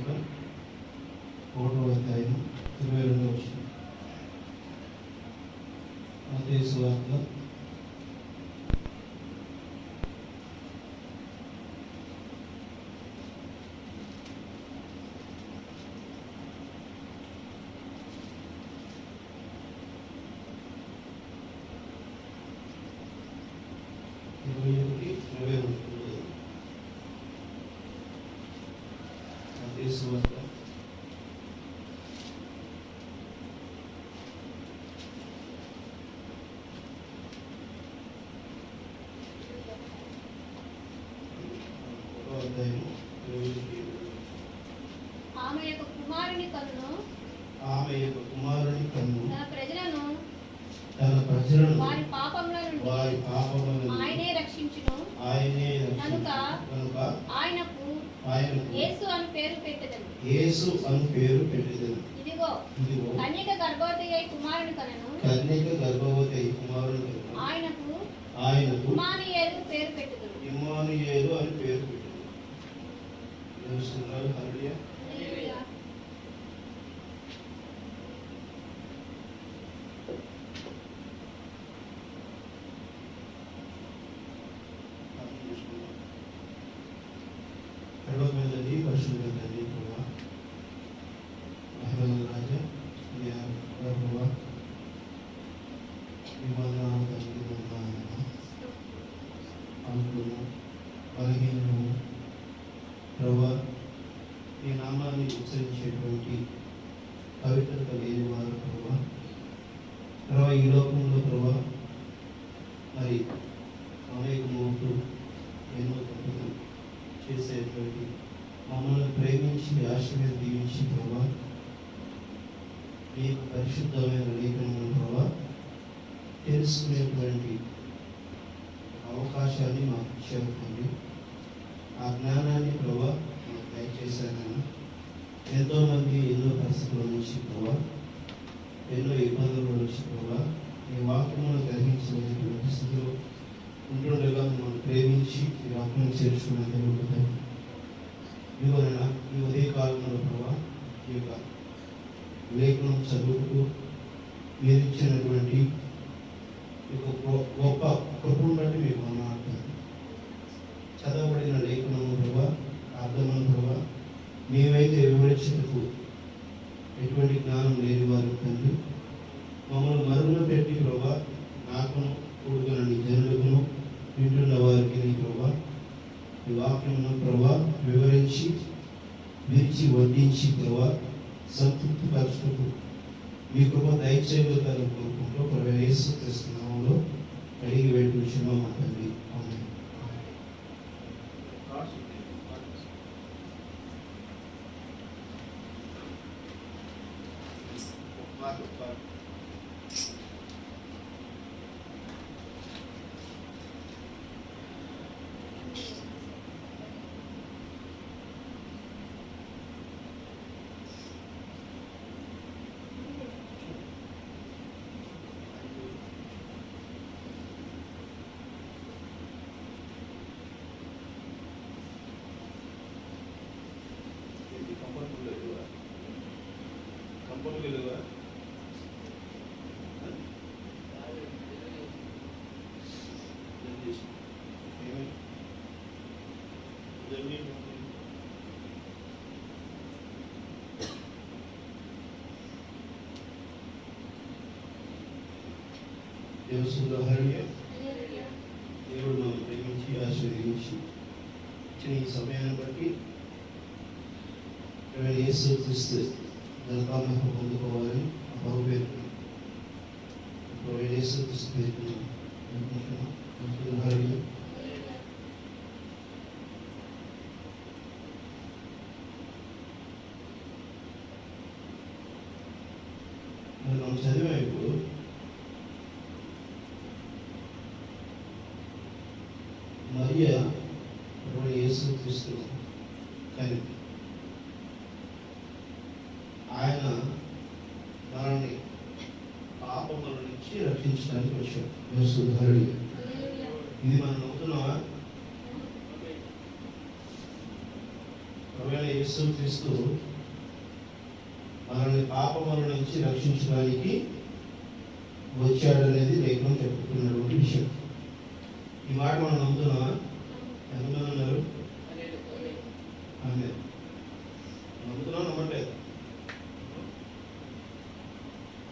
వార్త 1వ అధ్యాయం 22వ వచనం. మత్తయి సువార్త 21:22. మత్తయి సువార్త 1వ అధ్యాయం 22. ఆమె యొక్క కుమారుని కన్ను తన ప్రజలను వారి పాపముల నుండి ఆయనే రక్షించును. కనుక ఆయనకు యేసు అని పేరు పెట్టెదను. ఇదిగో కన్యక గర్భవతి అయి కుమారుని కనెను. ఆయనకు ఇమ్మానుయేలు పేరు పెట్టెదను. ఇమ్మానుయేలు అని పేరు పెట్టెదను. హల్లెలూయా. పరిశుద్ధ తండ్రి ప్రభువా, మహిమగల రాజా, ప్రభువా, మీ వందనాలు తండ్రి, అనుకును బలహీనము ప్రభువా, మీ నామాన్ని ఉచ్చరించేటువంటి పవిత్రత లేని వారు ప్రభువా, ఈ లోకంలో ప్రభువా మరి అనేక మూర్తులు ఎన్నో తప్పులు చేసేటువంటి మమ్మల్ని ప్రేమించి ఆశీర్వాద దీవించి ప్రభా, మీకు పరిశుద్ధమైన లేఖనములను ప్రభా తెలుసుకునేటువంటి అవకాశాన్ని మాకు ఇచ్చారు తండ్రి. ఆ జ్ఞానాన్ని ప్రభా మాకు దయచేశాను. ఎంతోమంది ఎన్నో పరిస్థితుల నుంచి ప్రభా, ఎన్నో ఇబ్బందుల నుంచి ప్రభా ఈ వాక్యమును గ్రహించినటువంటి స్థితిలో ఉంటుండగా మమ్మల్ని ప్రేమించి ఈ వాక్యం చేర్చుకున్నందుకు ఇవన్న ఈ ఉదయకాలంలో ప్రభా ఈ యొక్క లేఖనం చదువుతూ మీరు ఇచ్చినటువంటి గొప్ప కృపను బట్టి మీకు అన్నాడు. చదవబడిన లేఖనము ప్రభా, అర్థమైన ప్రభా, మేమైతే వివరించేందుకు ఎటువంటి జ్ఞానం లేని వారు తండ్రి, మమ్మల్ని మరుగున పెట్టి ప్రభా నాకును కూడుకున్న నీ జనులకును వింటున్న వారికి నీ ప్రభా ఈ వాక్యమును ప్రభా వివరించి విరిచి వడ్డించి ప్రభా సంతృప్తి పరచుటకు మీ కృప దయచేయగలుగుతారని కోరుకుంటూ ప్రభు యేసు క్రీస్తు నామములో అడిగి వేడుకుంటున్నాం మా తండ్రి. ఆమేన్. దేవుడు మనం ప్రేమించి ఆశీర్వదించి ఇచ్చిన ఈ సమయాన్ని బట్టి యేసు క్రీస్తు ఘనతను పొందుకోవాలని బహుపేరు యేసు క్రీస్తు మనం చదివా ఇప్పుడు మరియా యేసు క్రీస్తు కానీ ఆయన మనల్ని పాపముల నుంచి రక్షించడానికి వచ్చాడు. ఇది మనం నమ్ముతున్నావా? ప్రభువైన యేసుక్రీస్తు మనల్ని పాపముల నుంచి రక్షించడానికి వచ్చాడనేది లేఖనం చెప్పుతున్నటువంటి విషయం. ఈ మాట మనం నమ్ముతున్నామా? ఎంతమంది ఉన్నారు? ఆమె నమ్ముతున్నాం, నమ్మట్లేదు.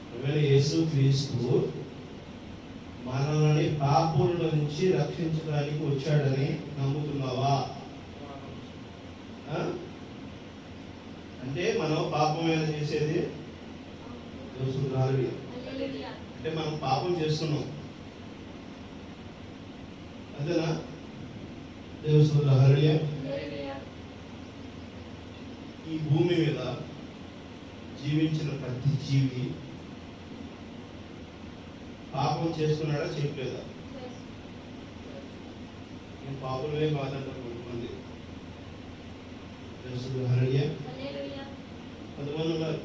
ప్రభువైన యేసుక్రీస్తు మనల్ని పాపముల నుంచి రక్షించడానికి వచ్చాడని నమ్ముతున్నావా? అంటే మనం పాపం ఏమైనా చేసేది అంటే మనం పాపం చేస్తున్నాం, అంతేనా? దేవస్థుల హరియ ఈ భూమి మీద జీవించిన ప్రతి జీవి పాపం చేస్తున్నాడా చేయట్లేదా? నేను పాపమే కాదంటారు కొంతమంది. దేవస్థుల హరియ కొంతమంది ఉన్నారు,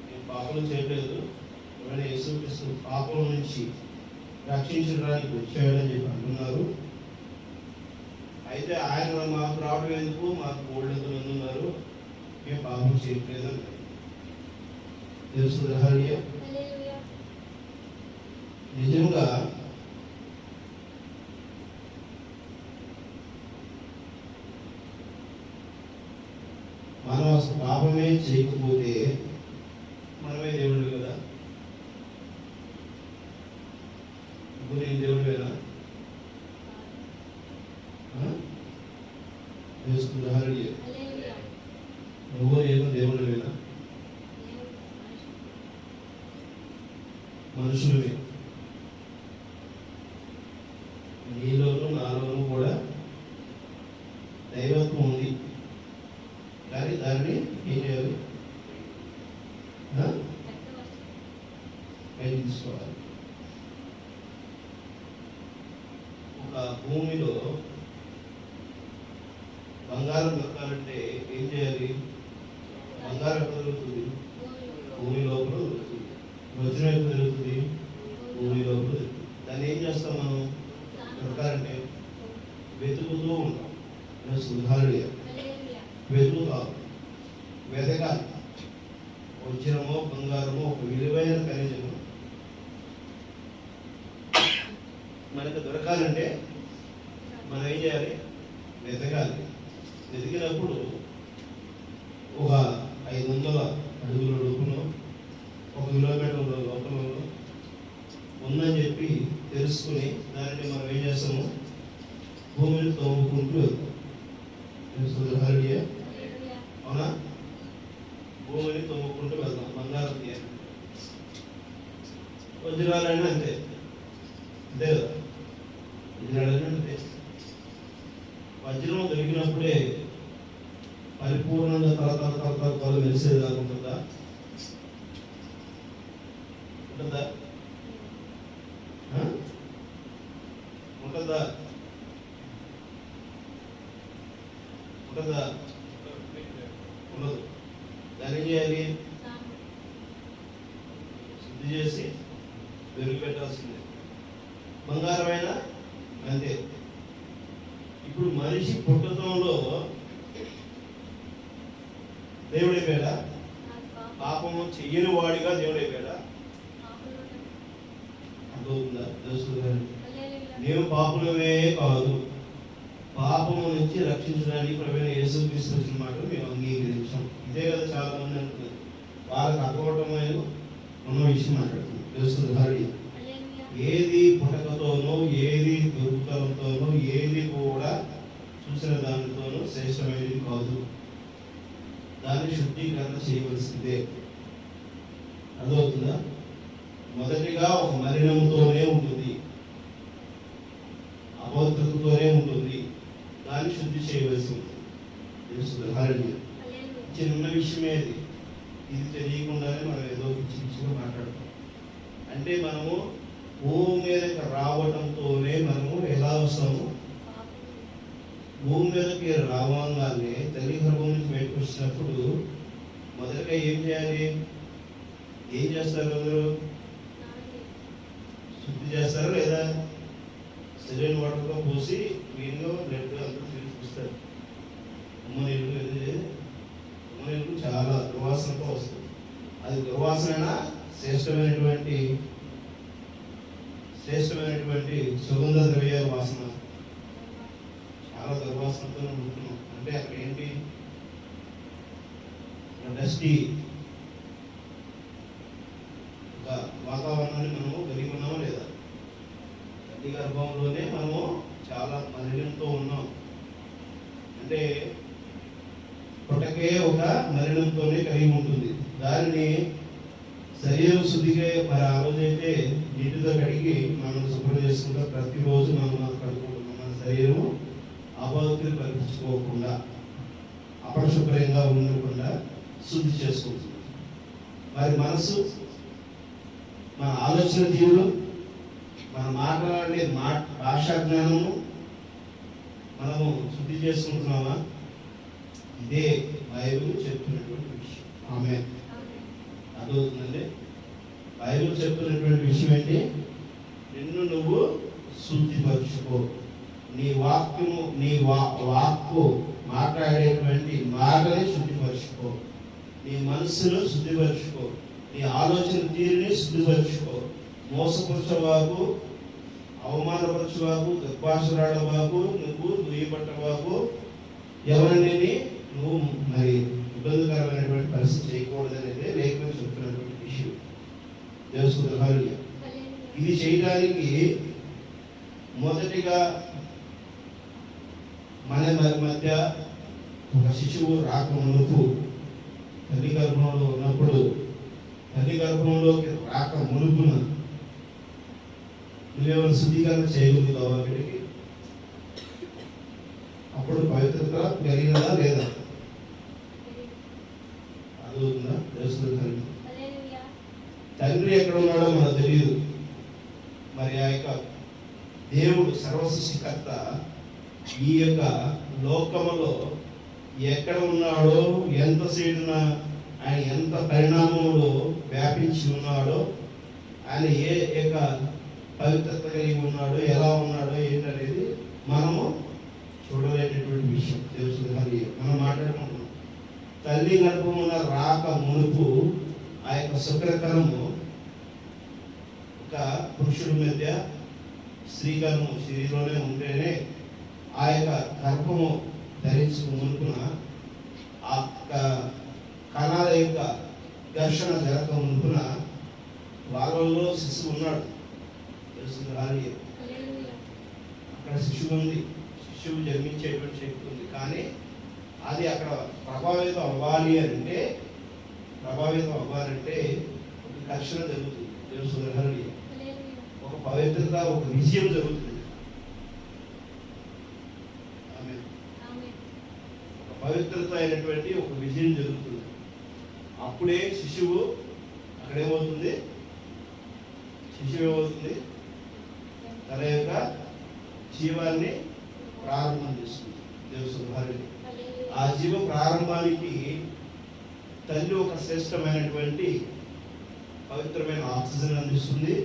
నేను పాపం చేయట్లేదు, ఎవరైనా యేసుక్రీస్తు పాపం నుంచి రక్షించడానికి వచ్చాడని చెప్పి అంటున్నారు. అయితే ఆయన మాకు రావడం ఎందుకు, మాకు బోల్డ్ మంది ఉన్నారు, మేము పాపం చేయట్లేదు అంటారు. తెలుసు హరియ నిజంగా మనం అసలు పాపమే చేయకపోతే మనమే దేవుడు కదా. ఇప్పుడు నేను దేవుడివేనా? నువ్వు ఏమో దేవుడివేనా? మనుషులమే. నీలోనూ నాలోనూ కూడా దైవత్వం ఉంది, కానీ దాన్ని ఏం చేయాలి? బయట తీసుకోవాలి. ఒక భూమిలో బంగారం దొరకాలంటే ఏం చేయాలి? బంగారం ఎక్కడ దొరుకుతుంది? భూమి లోపల దొరుకుతుంది. వజ్రం ఎక్కడ దొరుకుతుంది? భూమి లోపల దొరుకుతుంది. దాన్ని ఏం చేస్తాం మనం? దొరకాలంటే వెతుకుతూ ఉంటాం. వెతుకుతాం, వెతకాలి. వజ్రమో బంగారమో ఒక విలువైన ఖనిజము మనకు దొరకాలంటే మనం ఏం చేయాలి? వెతకాలి. వెతికినప్పుడు ఒక 500 అడుగుల లోపల, 1 కిలోమీటర్ల లోపల ఉందని చెప్పి తెలుసుకుని దానిని మనం ఏం చేస్తాము? భూమిని తవ్వుకుంటూ వెళ్తాం. అవునా? భూమిని తవ్వుకుంటూ వెళ్తాం. బంగారం తీయాలి, వజ్రాలైనా అంతే, అంతే కదా? వజ్రాలైనా అంతే. వజ్రం దొరికినప్పుడే పరిపూర్ణంగా తల మెరిసేది కాకుండా ఉంటుందా? ఉంటుందా? ఉంటుందా? ఉండదు. దాన్ని ఏం చేయాలి? శుద్ధి చేసి వెలుగు పెట్టాల్సిందే. బంగారమైనా అంతే. ఇప్పుడు మనిషి పుట్టడంలో దేవుడైపోయాడా? పాపము చెయ్యని వాడిగా దేవుడైపోయాడా? అర్థమవుతుందా? తెలుసుకున్నాను. మేము పాపులమే కాదు, పాపము నుంచి రక్షించడానికి ప్రభువైన యేసుక్రీస్తు వచ్చిన మాట మేము అంగీకరించాం. ఇదే కదా చాలా మంది అంటున్నారు. వాళ్ళకి అర్థమవటమైన ఉన్న విషయం మాట్లాడుతుంది. తెలుస్తుంది. ఏది పుటకతోనో, ఏది దొరుకుతలతోనో, ఏది కూడా చూసిన దానితోనూ శ్రేష్టమైనది కాదు. దాన్ని శుద్ధీకరణ చేయవలసిందే. అర్థమవుతుందా? మొదటిగా ఒక మలినంతోనే ఉంటుంది, అపవిత్రతతోనే ఉంటుంది. దాన్ని శుద్ధి చేయవలసి ఉంటుంది. చిన్న విషయమే ఇది తెలియకుండానే మనం ఏదో పిచ్చి పిచ్చిగా మాట్లాడతాం. అంటే మనము భూమి మీదకి రావడంతోనే మనము ఎలా వస్తాము? భూమి మీదకి రావంగానే తల్లి గర్భం నుంచి బయటకు వచ్చినప్పుడు మొదటగా ఏం చేయాలి? ఏం చేస్తారు అందరూ? శుద్ధి చేస్తారా లేదా? సెలైన్ వాటర్లో పోసి క్లీన్గా బ్లడ్ అందరూ తీసుకొస్తారు. అమ్మ నీళ్ళు ఏదో వాసన శ్రేష్టమైనటువంటి సుగంధ ద్రవ్యాల వాసన, చాలా దుర్వాసనతో ఉంటున్నాం. అంటే అక్కడ ఏంటి, డస్టీ ఒక వాతావరణాన్ని మనము కలిగి ఉన్నామా లేదా? తల్లి గర్భంలోనే మనము చాలా మలినంతో ఉన్నాం. అంటే పుట్టకే ఒక మలినంతోనే కలిగి ఉంటుంది. దానిని శరీరం శుద్ధిగా మరి ఆ రోజైతే నీటితో కడిగి మనం శుభ్రం చేసుకుంటాం. ప్రతిరోజు మనం కడుక్కుంటున్నాం. మన శరీరం అపవిత్రం కల్పించుకోకుండా, అపరిశుభ్రంగా ఉండకుండా శుద్ధి చేసుకుంటుంది. మరి మనసు, మన ఆలోచన తీరు, మనం మాట్లాడే భాషా జ్ఞానము మనము శుద్ధి చేసుకుంటున్నామా? ఇదే బైబిల్ చెప్తున్నటువంటి విషయం. ఆమేన్. అర్థమవుతుందండి? బైబిల్ చెప్తున్నటువంటి విషయం ఏంటి? నిన్ను నువ్వు శుద్ధిపరచుకో. నీ వాక్యము, నీ వాక్కు మాట్లాడేటువంటి మాటని శుద్ధిపరచుకో. నీ మనస్సును శుద్ధిపరచుకో. నీ ఆలోచన తీరుని శుద్ధిపరచుకో. మోసపరచవాకు, అవమానపరచవాకు, దుర్భాషలాడవాకు, నువ్వు దుయ్యబట్టవాకు, ఎవరిని నువ్వు మరి ఇబ్బందికరమైనటువంటి పరిస్థితి చేయకూడదు అనేది లేఖనం చెప్తున్నటువంటి విషయం. దేవుని ఇది చేయడానికి మొదటిగా మన మధ్య ఒక శిశువు రాక మునుపు, తల్లి గర్భంలో ఉన్నప్పుడు, తల్లి గర్భంలోకి రాక మునుపున నువ్వేమైనా శుద్ధీకరణ చేయగలుగుతావా? అక్కడికి అప్పుడు పవిత్రత పెరిగినదా లేదా? అదుందా? తెలుస్తుంది. తండ్రి ఎక్కడ ఉన్నాడో మనకు తెలియదు. మరి ఆ యొక్క దేవుడు సర్వసృష్టికర్త ఈ యొక్క లోకములో ఎక్కడ ఉన్నాడో, ఎంత సీటున ఆయన ఎంత పరిణామంలో వ్యాపించి ఉన్నాడో, ఆయన ఏ యొక్క పవిత్రత కలిగి ఉన్నాడో, ఎలా ఉన్నాడో ఏంటనేది మనము చూడలేనటువంటి విషయం. తెలుస్తుంది. మనం మాట్లాడుకుంటున్నాం. తల్లి గర్భమున రాక మునుపు ఆ యొక్క శుక్రకరము ఒక పురుషుడి మధ్య స్త్రీకరము శరీరంలోనే ఉంటేనే ఆ యొక్క గర్భము ధరించుకు మునుపున ఆ కణాల యొక్క ఘర్షణ జరగక మునుపున వాళ్ళలో శిశువు ఉన్నాడు. తెలుస్తుంది. అక్కడ శిశువు ఉంది. శిశువు జన్మించేటువంటి శక్తి ఉంది. కానీ అది అక్కడ ప్రభావితం అవ్వాలి అంటే ఒక ఘర్షణ జరుగుతుంది. తెలుస్తుంది. ఒక పవిత్రత, ఒక విజయం జరుగుతుంది. ఒక పవిత్రత అయినటువంటి ఒక విజయం జరుగుతుంది. అప్పుడే శిశువు అక్కడేమవుతుంది? శిశువు ఏమవుతుంది? తన యొక్క జీవాన్ని ప్రారంభం చేస్తుంది. దేవుని ఆ జీవ ప్రారంభానికి తల్లి ఒక శ్రేష్టమైనటువంటి పవిత్రమైన ఆక్సిజన్ అందిస్తుంది.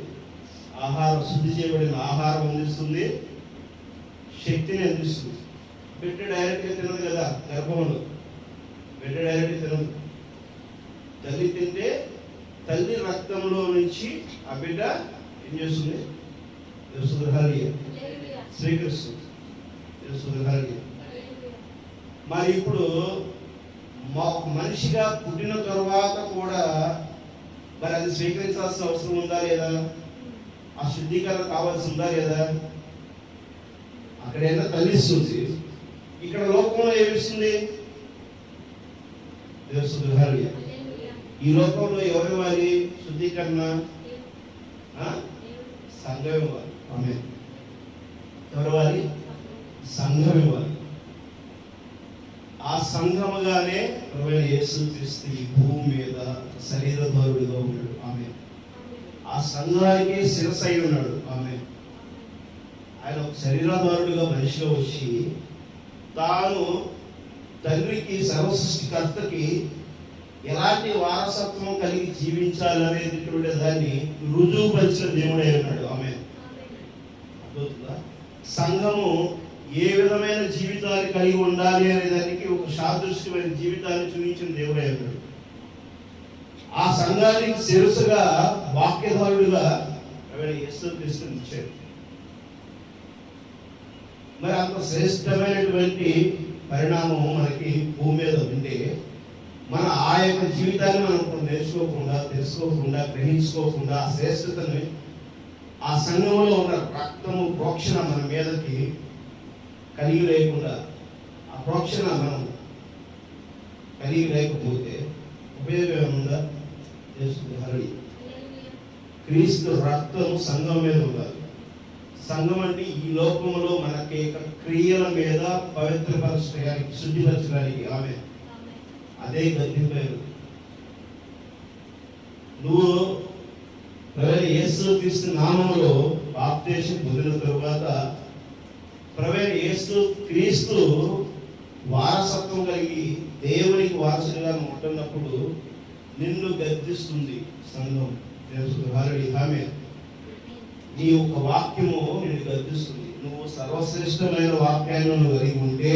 ఆహారం, శుద్ధి చేయబడిన ఆహారం అందిస్తుంది. శక్తిని అందిస్తుంది. బిడ్డ డైరెక్ట్గా తినదు కదా. గర్భంలో బిడ్డ డైరెక్ట్గా తినదు. తల్లి తింటే తల్లి రక్తంలో నుంచి ఆ బిడ్డ ఏం చేస్తుంది? స్వీకరిస్తుంది. మరి ఇప్పుడు మనిషిగా పుట్టిన తర్వాత కూడా మరి అది స్వీకరించాల్సిన అవసరం ఉందా లేదా? ఆ శుద్ధీకరణ కావాల్సి ఉందా లేదా? అక్కడైనా తల్లిస్తుంది. ఇక్కడ లోకంలో ఏమిస్తుంది? ఈ లోకంలో ఎవరు ఇవ్వాలి శుద్ధీకరణ? సంఘం ఇవ్వాలి. ఆమె ఎవరు ఇవ్వాలి? సంఘం ఇవ్వాలి. ఆ సంఘముగానే ప్రభువైన యేసుక్రీస్తు ఈ భూమి మీద శరీరధారుడిగా ఉన్నాడు. ఆమె ఆ సంఘానికి శిరస్సు అయి ఉన్నాడు. ఆమె ఆయన ఒక శరీరధారుడిగా మనిషిగా వచ్చి తాను తండ్రికి, సర్వసృష్టికర్తకి ఎలాంటి వారసత్వం కలిగి జీవించాలనేటువంటి దాన్ని రుజువుపరిచిన దేవుడే ఉన్నాడు. ఆమె సంఘము ఏ విధమైన జీవితాన్ని కలిగి ఉండాలి అనే దానికి ఒక సాదృశ్యమైన జీవితాన్ని చూపించిన దేవుడే ఉన్నాడు. ఆ సంఘానికి శిరస్సుగా వాక్యధారుడుగా యేసుక్రీస్తుని ఇచ్చాడు. మరి అంత శ్రేష్టమైనటువంటి పరిణామం మనకి భూమి మీద ఉంటే మన ఆ యొక్క జీవితాన్ని మనం నేర్చుకోకుండా, తెలుసుకోకుండా, గ్రహించుకోకుండా ఆ శ్రేష్టతని, ఆ సంఘంలో ఉన్న రక్తము ప్రోక్షణ మన మీదకి కలిగి లేకుండా, ఆ ప్రోక్షణ మనం కలిగి లేకపోతే ఉపయోగం ఏముందా? హరి క్రీస్తు రక్తం సంఘం మీద ఉండాలి. సంఘం అంటే ఈ లోకంలో మనకి క్రియల మీద పవిత్రపరచడానికి, శుద్ధిపరచడానికి ఆమె అదే గతి పేరు. నువ్వు ప్రవీణ యేసుక్రీస్తు నామములో బాప్తిసం పొందిన తరువాత ప్రవీణ యేసుక్రీస్తు వారసత్వం కలిగి దేవునికి వారసుడిగా ఉంటున్నప్పుడు నిన్ను గద్దిస్తుంది సంఘం. ఆమె నీ యొక్క వాక్యము నిన్ను గద్దిస్తుంది. నువ్వు సర్వశ్రేష్టమైన వాక్యాన్ని నువ్వు కలిగి ఉంటే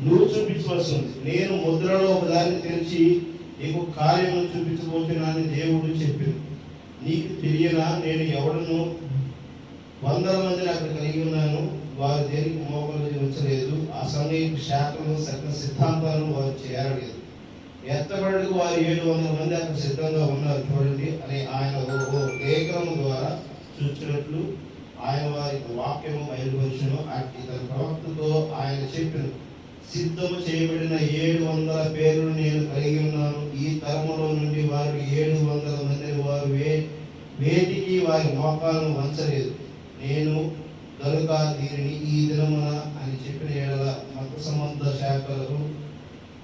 నువ్వు చూపించవలసి ఉంది. నేను ముద్రలో ఒకదాన్ని తెరిచి నీకు కార్యము చూపించబోతున్నానని దేవుడు చెప్పింది. నీకు తెలియనా నేను ఎవడను 100 మందిని అక్కడ కలిగి ఉన్నాను, వారు దేనికి మోకాలు ఉంచలేదు. ఆ సమయం శాఖలు సకల సిద్ధాంతాలను వారు చేరలేదు. ఎత్తబడికి వారు 700 మంది అక్కడ సిద్ధంగా ఉన్నారు చూడండి అని ఆయన లేఖనం ద్వారా చూచినట్లు ఆయన వారి వాక్యము బయలుపరచును. అట్టి తన ప్రవక్తతో ఆయన చెప్పిన సిద్ధము చేయబడిన 700 పేర్లు నేను కలిగి ఉన్నాను. ఈ తరములో నుండి వారు 700 మందిని వారు వేటికి వారి మోకాలను వంచలేదు. నేను కనుక దీనిని ఈ దినమున అని చెప్పిన ఏడల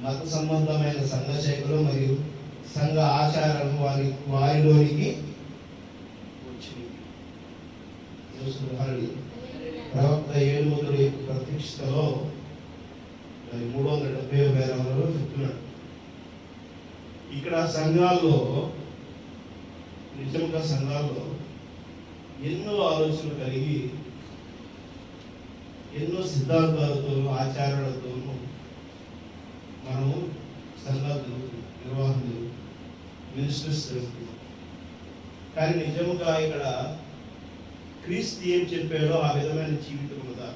మత సంబంధమైన సంఘ శాఖలు మరియు సంఘ ఆచారాలు వారిలోనికి వచ్చినాయి. ప్రవక్త 7 ప్రతిష్టలో 370 చెప్తున్నాడు. ఇక్కడ సంఘాల్లో నిజంగా సంఘాల్లో ఎన్నో ఆలోచనలు కలిగి ఎన్నో సిద్ధాంతాలతో ఆచారాలతో మనం సంఘాలు నిర్వహణ మినిస్టర్స్ జరుగుతున్నాం. కానీ నిజంగా ఇక్కడ క్రీస్తు ఏం చెప్పాడో ఆ విధమైన జీవితం కదా.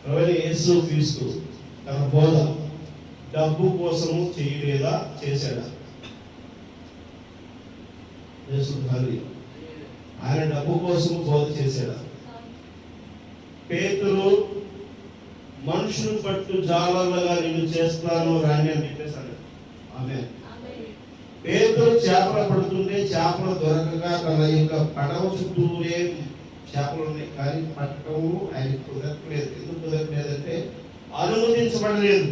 ప్రవీణ యేసుక్రీస్తు తన బోధ డబ్బు కోసము చేయలేదా, చేశాడా? ఆయన డబ్బు కోసము బోధ చేశాడా? పేతురు మనుషులు పట్టు జాలర్లుగా నేను చేస్తాను రాని అని చెప్పేశాడు. ఆమె పేతురు చేపలు పడుతుంటే చేపలు దొరకక తన యొక్క పడవ చుట్టూరే చేపలు ఉన్నాయి, కానీ పట్టము ఆయన కుదరట్లేదు. ఎందుకు కుదరట్లేదంటే అనుమతించబడలేదు.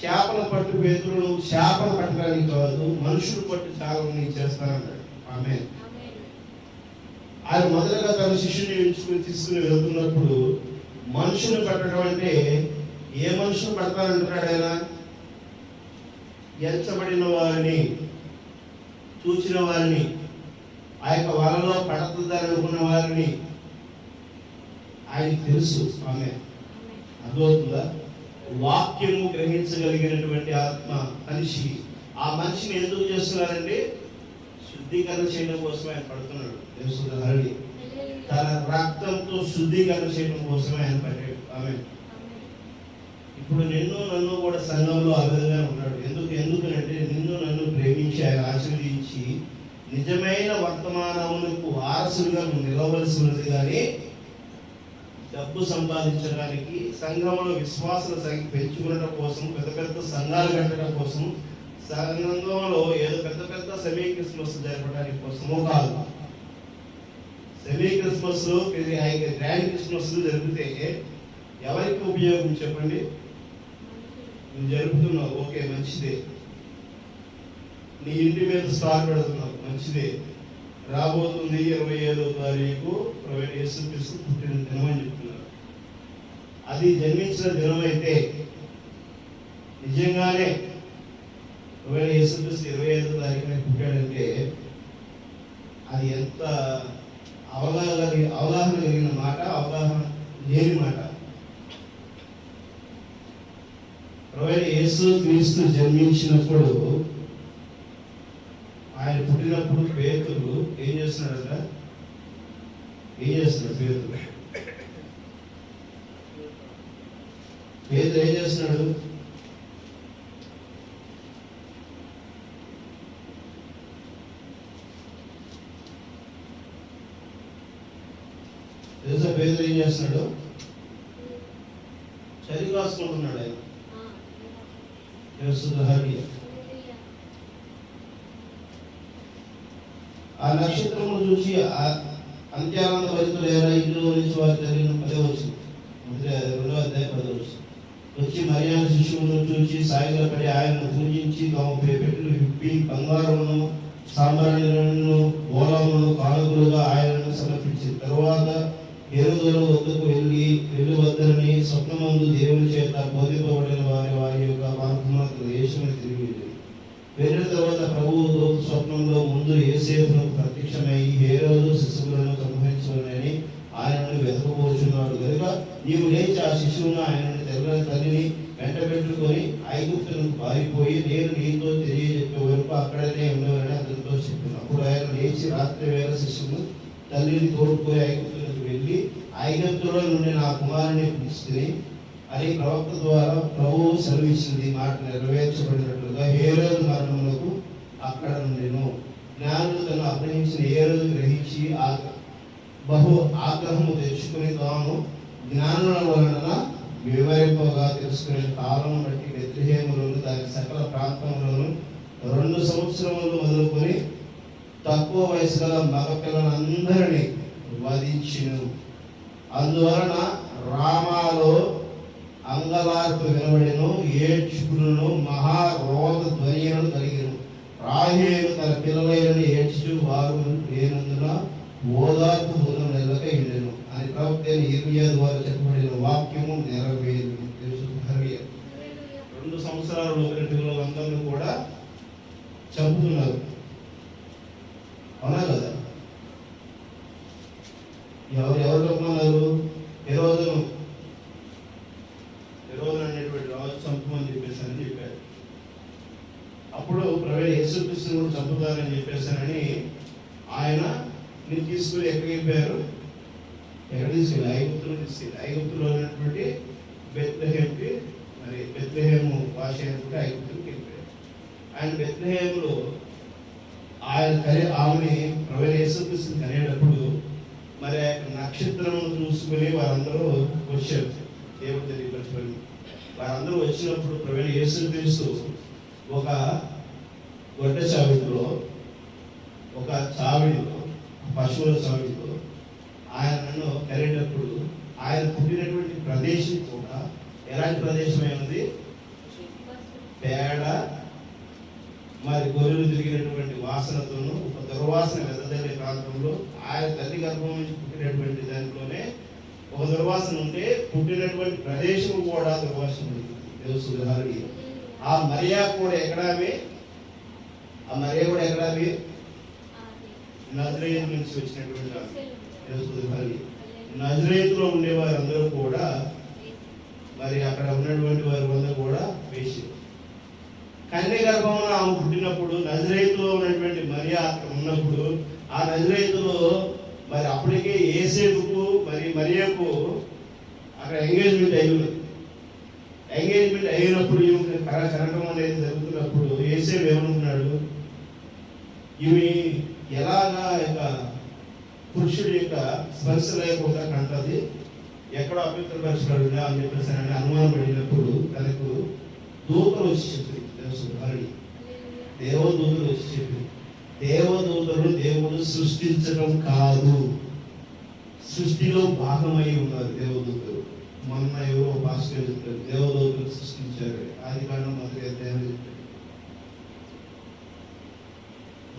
చేపల పట్టు పేతురు నువ్వు చేపలు పట్టడానికి కాదు, మనుషులు పట్టు చాలని చేస్తానన్నాడు. ఆమె ఆయన మొదలుగా తన శిష్యుని ఎంచుకుని తీసుకుని వెళ్తున్నప్పుడు మనుషులు పట్టడం అంటే ఏ మనుషులు పడతానంటున్నాడు ఆయన? ఎంచబడిన వారిని, చూచిన వారిని, ఆ యొక్క వలలో పడుతుందని అనుకున్న వారిని ఆయనకు తెలుసు. ఆమె అర్థమవుతుందా? వాక్యము గ్రహించగలిగినటువంటి ఆత్మ మనిషి. ఆ మనిషిని ఎందుకు చేస్తున్నారంటే శుద్ధీకరణ చేయడం కోసం ఆయన పడుతున్నాడు. తెలుసుకుంటారు, తన రక్తంతో శుద్ధీకరణ చేయడం కోసమే ఆయన పడ్డాడు. ఆమె ఇప్పుడు నిన్ను నన్ను కూడా సంఘంలో ఆ విధంగా ఉన్నాడు. ఎందుకంటే నిన్ను నన్ను ప్రేమించి ఆయన ఆశీర్వదించి నిజమైన వర్తమానములకు వారసులుగా నువ్వు నిలవలసి ఉన్నది. కానీ డబ్బు సంపాదించడానికి, సంఘంలో విశ్వాసాలు పెంచుకునడం కోసం, పెద్ద పెద్ద సంఘాలు కట్టడం కోసం, సంఘంలో ఏదో పెద్ద పెద్ద సెమీ క్రిస్మస్ జరపడానికి కోసమో కాదు. సెమీ క్రిస్మస్ గ్రాండ్ క్రిస్మస్ జరిపితే ఎవరికి ఉపయోగం చెప్పండి? నువ్వు జరుపుతున్నావు, ఓకే మంచిదే. నీ ఇంటి మీద స్టార్ పెడుతున్నావు, మంచిదే. రాబోతుంది 27వ తారీఖు ప్రవీణ యేసుక్రీస్తు పుట్టిన దినం అని చెప్తున్నారు. అది జన్మించిన దినం అయితే నిజంగానే ప్రవీణ యేసుక్రీస్తు 25వ తారీఖున పుట్టాడంటే అది ఎంత అవగాహన కలిగిన మాట, అవగాహన లేని మాట. యేసు క్రీస్తు జన్మించినప్పుడు, ఆయన పుట్టినప్పుడు పేతురు ఏం చేస్తున్నాడట? ఏం చేస్తున్నాడు పేతురు? పేతురు ఏం చేస్తున్నాడు? తెలుసా పేతురు ఏం చేస్తున్నాడు? చలి కాసుకుంటున్నాడు ఆయన. ఆ నక్షత్రము చూసి అంత్యానంద భరితులైన ఇంట్లో నుంచి వారి జరిగిన 10వ వచనం, 2వ అధ్యాయం 10వ వచనం. వచ్చి మరియాను శిశువును చూసి సాగిలపడి ఆయనను పూజించి తమ పెట్టెలు విప్పి బంగారమును సాంబ్రాణిలను గోళమును కానుకలుగా ఆయనను సమర్పించింది. తరువాత హేరోదుల వద్దకు వెళ్ళి వద్దని స్వప్నమందు దేవుని చేత బోధింపబడిన వారి యొక్క మార్గమునకు యేసుని తిరిగి వెళ్ళిన తర్వాత ప్రభువు స్వప్నంలో ముందు యోసేపునకు ప్రత్యక్షమై హేరోదు శిశువులను సంహరించుకుని ఆయనను వెతకబోచున్నాడు కనుక నీవు లేచి ఆ శిశువును ఆయనను తెల్లని తల్లిని వెంట పెట్టుకొని ఐగుప్తులకు పారిపోయి నేను నీతో తెలియజెప్పే వరకు అక్కడనే ఉండవని అతనితో చెప్పాను. అప్పుడు ఆయన లేచి రాత్రి వేళ శిశువును తల్లిని తోడుకొని ఐగుప్తులకు వెళ్ళి ఐగుప్తులో నుండి నా కుమారుని పిలుస్తుంది అని ప్రవక్త ద్వారా ప్రభువు సెలవిచ్చింది మాట నెరవేర్చబడినట్లుగా హేరోదు మరణములకు అక్కడ నుండిను. జ్ఞానులు తను అగ్రహించిన హేరోదు గ్రహించి బహు ఆగ్రహము తెచ్చుకుని తాను జ్ఞానుల వలన వివరింపగా తెలుసుకునే కాలం బట్టి బెత్లెహేములోను దాని సకల ప్రాంతంలోను 2 సంవత్సరములు మొదలుకొని తక్కువ వయసు గల మగపిల్లలందరినీ వధించెను. అందువలన రామాలో అంగలార్పు వినబడెను, ఏడ్చుకును, మహారోధ ధ్వనిను కలిగెను. రాహేలు తన పిల్లలను ఏడ్చు వారు లేనందున ఓదార్పు దూరం నెలక ఎండెను అని ప్రవక్త యిర్మీయా ద్వారా చెప్పబడిన వాక్యము నెరవేరింది. 2 సంవత్సరాల లోపల పిల్లలందరినీ కూడా చంపుతున్నారు, అవునా కదా? ఎవరు చంపుతున్నారు? హేరోదు అనేటువంటి రాజు చంపమని చెప్పేసానని చెప్పాడు. అప్పుడు ప్రవీణ యేసుక్రీస్తుని కూడా చంపుతారని చెప్పేసానని ఆయన నేను తీసుకుని ఎక్కడికి వెళ్ళారు? ఎక్కడ తీసుకెళ్ళి? ఐగుప్తులో తీసుకెళ్ళి. ఐగుప్తులో ఉన్నటువంటి బెత్లెహేముకి, మరి బెత్లెహేము భాష అయినటువంటి ఐగుప్తుకి వెళ్ళిపోయారు. ఆయన బెత్లెహేములో ఆమెని ప్రవీణ యేసుక్రీస్తుని కనేటప్పుడు మరి నక్షత్రమును చూసుకుని వారందరూ వచ్చారు. దేవుడు తెలియపరచబడి వారందరూ వచ్చినప్పుడు ప్రవీణ యేసుక్రీస్తు ఒక గొడ్డ చావిడిలో, ఒక చావిడిలో, పశువుల చావిడిలో ఆయనను కలిగేటప్పుడు ఆయన పుట్టినటువంటి ప్రదేశం కూడా ఎలాంటి ప్రదేశమైనది? పేడ మరి గొర్రెలు తిరిగినటువంటి వాసనతోనూ ఒక దుర్వాసన వెదజల్లే ప్రాంతంలో ఆయన తల్లి గర్భం నుంచి పుట్టినటువంటి దాంట్లోనే ఒక దుర్వాసన ఉంటే పుట్టినటువంటి ప్రదేశం కూడా దుర్వాసన ఉంది. తెలుసు. ఆ మరియా కూడా ఎక్కడావి? ఆ మరియా కూడా ఎక్కడావి? నజరేతు నుంచి వచ్చినటువంటి నజరేతులో ఉండే వారందరూ కూడా మరి అక్కడ ఉన్నటువంటి వారి వల్ల కూడా వేసి కన్య గర్భంలో ఆమె పుట్టినప్పుడు నజరేతులో ఉన్నటువంటి మరియా అక్కడ ఉన్నప్పుడు ఆ నజరేతులో మరి అప్పటికే యేసేపుకు మరి మరియకు అక్కడ ఎంగేజ్మెంట్ అయ్యింది. ఎంగేజ్మెంట్ అయినప్పుడు ఈమె కరకం అనేది జరుగుతున్నప్పుడు యేసేపు ఏమనుకున్నాడు? ఈమె ఎలాగా యొక్క పురుషుడి యొక్క స్పర్శ లేకుండా కంటది, ఎక్కడో అపవిత్రపరచబడి అని చెప్పేసి అనుమానం పడినప్పుడు తనకు దూతలు వచ్చి చెప్పింది. దేవదూతలు వచ్చి చెప్పింది. దేవదూతలు దేవుడు సృష్టించడం కాదు, సృష్టిలో భాగమై ఉన్నారు దేవదూతలు. మొన్న ఎవరో భాస్కర్ చెప్తారు దేవదూతలు సృష్టించారు. ఆది కాండం 1వ అధ్యాయంలో చెప్పారు.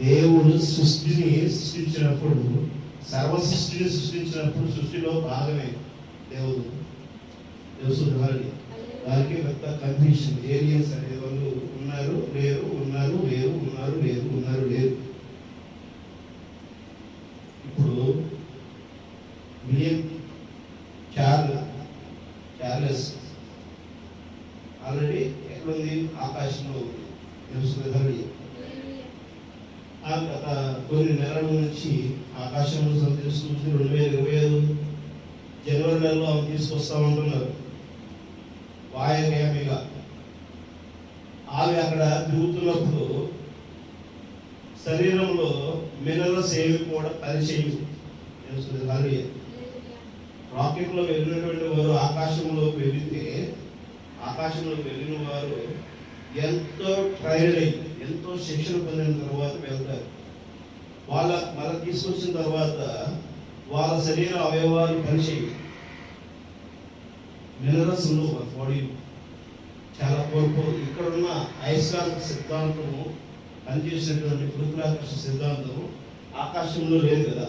దేవుడు సృష్టిని సృష్టించినప్పుడు, సర్వ సృష్టిని సృష్టించినప్పుడు సృష్టిలో భాగమే దేవుడు. తెలుసు వారికి పెద్ద కన్ఫ్యూషన్. ఏలియన్స్ అనే వాళ్ళు ఉన్నారు లేరు, ఉన్నారు లేరు, ఉన్నారు లేరు, ఉన్నారు లేరు. ఇప్పుడు విలియం చార్లెస్ ఆల్రెడీ ఎక్కడుంది? ఆకాశంలో ఉంది. తెలుస్తుంది. గత కొన్ని నెలల నుంచి ఆకాశంలో సంచరిస్తుంది. 2025 జనవరి నెలలో ఆమె తీసుకొస్తామంటున్నారు వాయువ్యామిగా. ఆమె అక్కడ తిరుగుతున్నప్పుడు శరీరంలో మినరల్స్ ఏమి కూడా పనిచేయవు. తెలుస్తుంది. రాకెట్లో వెళ్ళినటువంటి వారు ఆకాశంలోకి వెళ్ళిన వారు ఎంతో ట్రైన్ అయ్యి ఎంతో శిక్షణ పొందిన తర్వాత వెళ్తారు. మళ్ళీ తీసుకొచ్చిన తర్వాత వాళ్ళ శరీర అవయవాలు పనిచేయవు. మినరల్స్ ఉండవు బాడీ చాలా కోల్పోదు. ఇక్కడున్న అయస్కాంత సిద్ధాంతము పనిచేసినటువంటి గురుత్వాకర్షణ సిద్ధాంతము ఆకాశంలో లేదు కదా.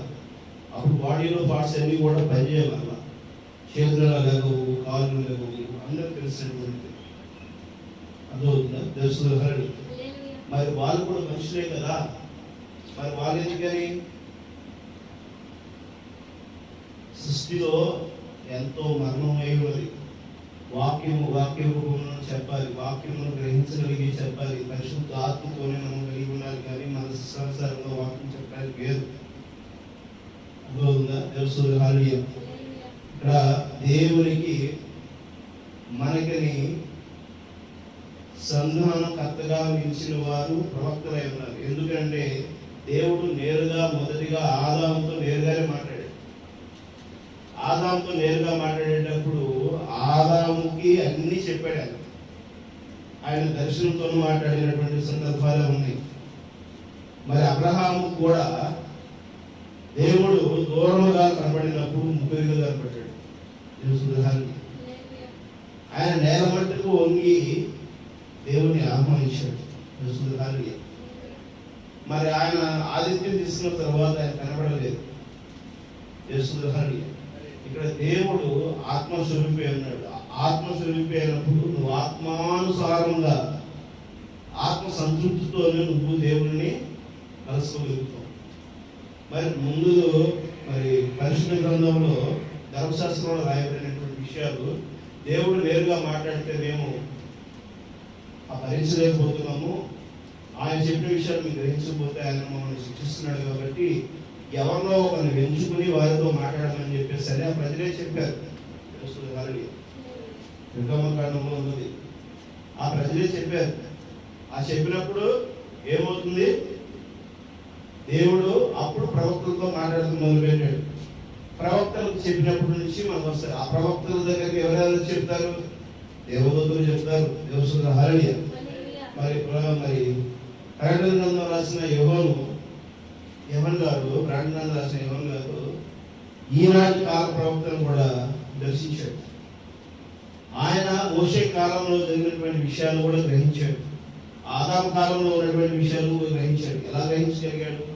అప్పుడు బాడీలో పార్ట్స్ అన్నీ కూడా పనిచేయవల్ల చేతులు లేవు, కాళ్ళు లేవు, అందరూ తెలిసినటువంటి అర్థమవుతుందా? తెలుస్తుంది. మరి వాళ్ళు కూడా మనుషులే కదా. మరి వాళ్ళు ఎందుకని సృష్టిలో ఎంతో మర్మమై ఉన్నది. వాక్యం రూపంలో చెప్పాలి, వాక్యమును గ్రహించగలిగి చెప్పాలి. పరిశుద్ధ ఆత్మతోనే మనం కలిగి ఉండాలి. కానీ మన సంసారంలో వాక్యం చెప్పడానికి లేదు. అర్థమవుతుందా? తెలుస్తుంది. హల్లెలూయా. ఇక్కడ దేవునికి మనకని సంధానకర్తగా నిలిచిన వారు ప్రవక్తలై ఉన్నారు. ఎందుకంటే దేవుడు నేరుగా మొదటిగా ఆదాముతో నేరుగానే మాట్లాడాడు. ఆదాముతో నేరుగా మాట్లాడేటప్పుడు ఆదాముకి అన్ని చెప్పాడు. ఆయన దర్శనంతో మాట్లాడినటువంటి సందర్భాలే ఉన్నాయి. మరి అబ్రహాము కూడా దేవుడు దూరముగా కనబడినప్పుడు ముగ్గురిగా కనబడ్డాడు. ఆయన నేల మట్టుకు వంగి దేవుని ఆహ్వానించాడు. మరి ఆయన ఆదిత్యం తీసుకున్న తర్వాత ఆయన కనబడలేదు. ఇక్కడ దేవుడు ఆత్మస్వరూపి అన్నాడు. ఆత్మస్వరూపి అయినప్పుడు నువ్వు ఆత్మానుసారంగా ఆత్మ సంతృప్తితోనే నువ్వు దేవుడిని కలుసుకోగలుగుతావు. మరి పరిశుద్ధ గ్రంథంలో ధర్మశాస్త్రంలో రాయబడినటువంటి విషయాలు దేవుడు నేరుగా మాట్లాడితే మేము భరించలేకపోతున్నాము. ఆయన చెప్పిన విషయాలు మీకు గ్రహించకపోతే ఆయన మమ్మల్ని శిక్షిస్తున్నాడు. కాబట్టి ఎవరినో ఒకరిని ఎంచుకుని వారితో మాట్లాడమని చెప్పేసి అని ఆ ప్రజలే చెప్పారు. కాండంలో ఉన్నది. ఆ ప్రజలే చెప్పారు. ఆ చెప్పినప్పుడు ఏమవుతుంది? దేవుడు అప్పుడు ప్రవక్తలతో మాట్లాడుతూ మొదలుపెట్టాడు. ప్రవక్తలకు చెప్పినప్పటి నుంచి మనకు వస్తారు. ఆ ప్రవక్తల దగ్గరికి ఎవరెవరు చెప్తారు? దేవదూతలు చెప్తారు. దేవసుల హల్లెలూయా. మరి ప్రకటన గ్రంథం రాసిన యోహాను గారు ఈనాటి కాల ప్రవక్తను కూడా దర్శించాడు. ఆయన మోషే కాలంలో జరిగినటువంటి విషయాలు కూడా గ్రహించాడు. ఆదాము కాలంలో ఉన్నటువంటి విషయాలు కూడా గ్రహించాడు. ఎలా గ్రహించగలిగాడు?